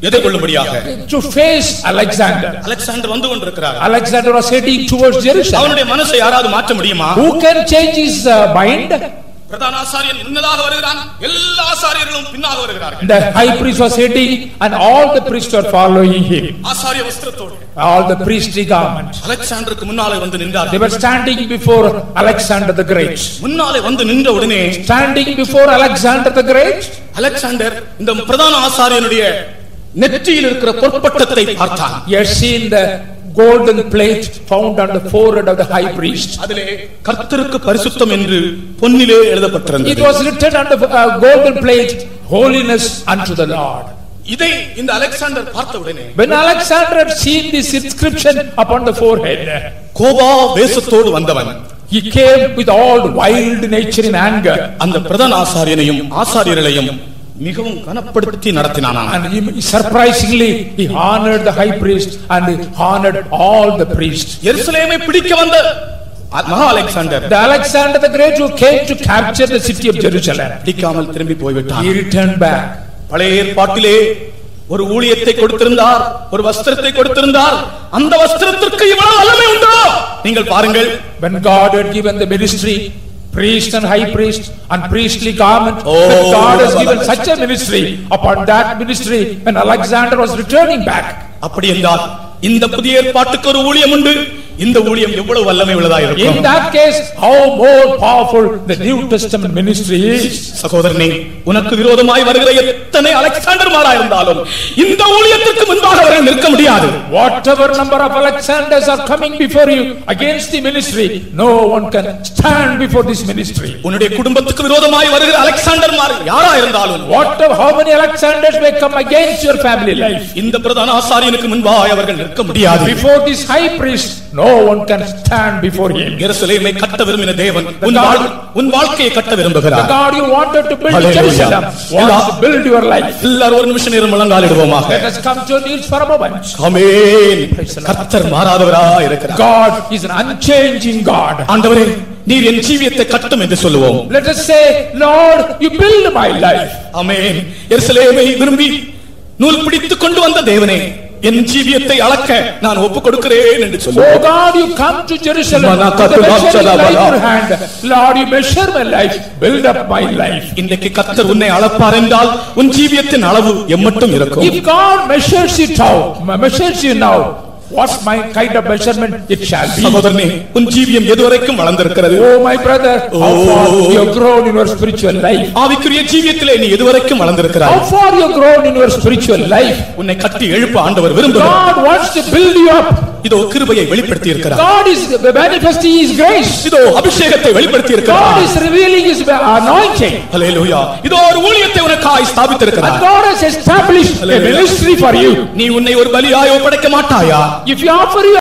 எதிர்கொள்ளும்படியாக to face Alexander. Alexander வந்து கொண்டிருக்கிறார். Alexander was heading towards Jerusalem. அவனுடைய மனசை யாராவது மாற்ற முடியுமா? Who can change his mind? பிரதான ஆசாரியன் முன்னதாக வருகிறான், எல்லா ஆசாரியர்களும் பின்னாக வருகிறார்கள். The high priest was heading and all the priests were following him. ஆசாரிய வஸ்திரத்தோடு All the priestly garments. அலெக்சாண்டருக்கு முன்னாலே வந்து நின்றார். They were standing before Alexander the Great. முன்னாலே வந்து நின்ற உடனே Standing before Alexander the Great, Alexander இந்த பிரதான ஆசாரியனுடைய நெற்றியில் இருக்கிற பொற்பட்டத்தை பார்த்தான். he had seen the golden plate found on the forehead of the high priest. அதிலே கர்த்தருக்கு பரிசுத்தம் என்று பொன்னிலே எழுதப்பட்டிருந்தது. It was written on the golden plate, holiness unto the Lord. இதை இந்த அலெக்சாண்டர் பார்த்த உடனே When Alexander had seen this inscription upon the forehead, Gopa வேஷத்தோடு வந்தவன் he came with all wild nature in anger. அந்த பிரதான ஆசாரியனையும் ஆசாரியர்களையும் மிகவும் கனப்படுத்தி நடத்தினானாம். And surprisingly he honored the high priest and he honored all the priests. எருசலேமை பிடிக்க வந்த மகா Alexander, The Alexander the Great who came to capture the city of Jerusalem, பிடிக்காமல் திரும்பி போய்விட்டான். he returned back. பழைய ஏற்பாட்டிலே ஒரு ஊழியத்தை கொடுத்திருந்தார், ஒரு வஸ்திரத்தை கொடுத்திருந்தார். அந்த வஸ்திரத்திற்கு இவ்வளவு வல்லமை உண்டோ? நீங்கள் பாருங்கள். When God had given the ministry, priest and high priest and priestly garment, when God has given such a ministry, upon that ministry when Alexander was returning back, அப்படி என்றால் இந்த புதிய ஏற்பாட்டுக்கு ஒரு ஊழியம் உண்டு. இந்த ஊழியம் எவ்வளவு வல்லமை உள்ளதா இருக்கும். In that case, how more powerful the New Testament ministry is. சகோதரனே, உனக்கு விரோதமாய் வருகிற எத்தனை அலெக்சாண்டர்மாரா இருந்தாலும் இந்த ஊழியத்திற்கு முன்பாக அவர்கள் நிற்க முடியாது. Whatever number of Alexanders are coming before you against the ministry, no one can stand before this ministry. உன்னுடைய குடும்பத்துக்கு விரோதமாய் வருகிற அலெக்சாண்டர்மார் யாரா இருந்தாலும், Whatever how many Alexanders may come against your family life, இந்த பிரதான ஆசாரியனுக்கு முன்பாக அவர்கள் நிற்க முடியாது. Before this high priest, no one can stand before him. எருசலேமை கட்ட விரும்பின தேவன் உன் வாழ்க்கையை கட்ட விரும்புகிறார். The God you wanted to build Jerusalem wants to build your life. எல்லாரும் ஒரு நிமிஷம் நேரம் முழங்காலிடுவோமாக. Let us come to our knees for a moment. ஆமென். கர்த்தர் மாறாதவராய் இருக்கிறார். God is an unchanging God. ஆண்டவரே, நீர் என் ஜீவியத்தை கட்டும் என்று சொல்லுவோம். Let us say, Lord, you build my life. ஆமென். எருசலேமை விரும்பி நூல் பிடித்துக் கொண்டு வந்த தேவனே, என் ஜீவியத்தை அளக்க நான் ஒப்புக் கொடுக்கிறேன் என்று சொல்லுவோம். Oh God, you come to Jerusalem with the measuring line in your hand. Lord, you measure my life, build up my life. இன்றைக்கு கர்த்தர் உன்னை அளப்பார் என்றால் உன் ஜீவியத்தின் அளவு எம்மட்டும் இருக்கும். If God measures you now, what's my kind of measurement it shall be. சகோதரனே, உன் ஜீவியம் எதுவரைக்கும் வளர்ந்திருக்கிறது? Oh my brother, how far you have grown in your spiritual life. ஆவிக்குரிய ஜீவியத்திலே நீ எதுவரைக்கும் வளர்ந்திருக்கிறாய்? How far you have grown in your spiritual life. உன்னை கட்டி எழுப்ப ஆண்டவர் விரும்புகிறார். God wants to build you up. இதோ கிருபையை வெளிப்படுத்தி இருக்கிறார். God is manifesting his grace. இதோ அபிஷேகத்தை வெளிப்படுத்தி இருக்கிறார். God is revealing his anointing. ஹalleluya. இதோ ஒரு ஊழியத்தை உனக்காய் ஸ்தாபித்திருக்கிறார். And God has established a ministry for you. நீ உன்னை ஒரு பலியாய் ஒப்படைக்க மாட்டாயா? If you offer your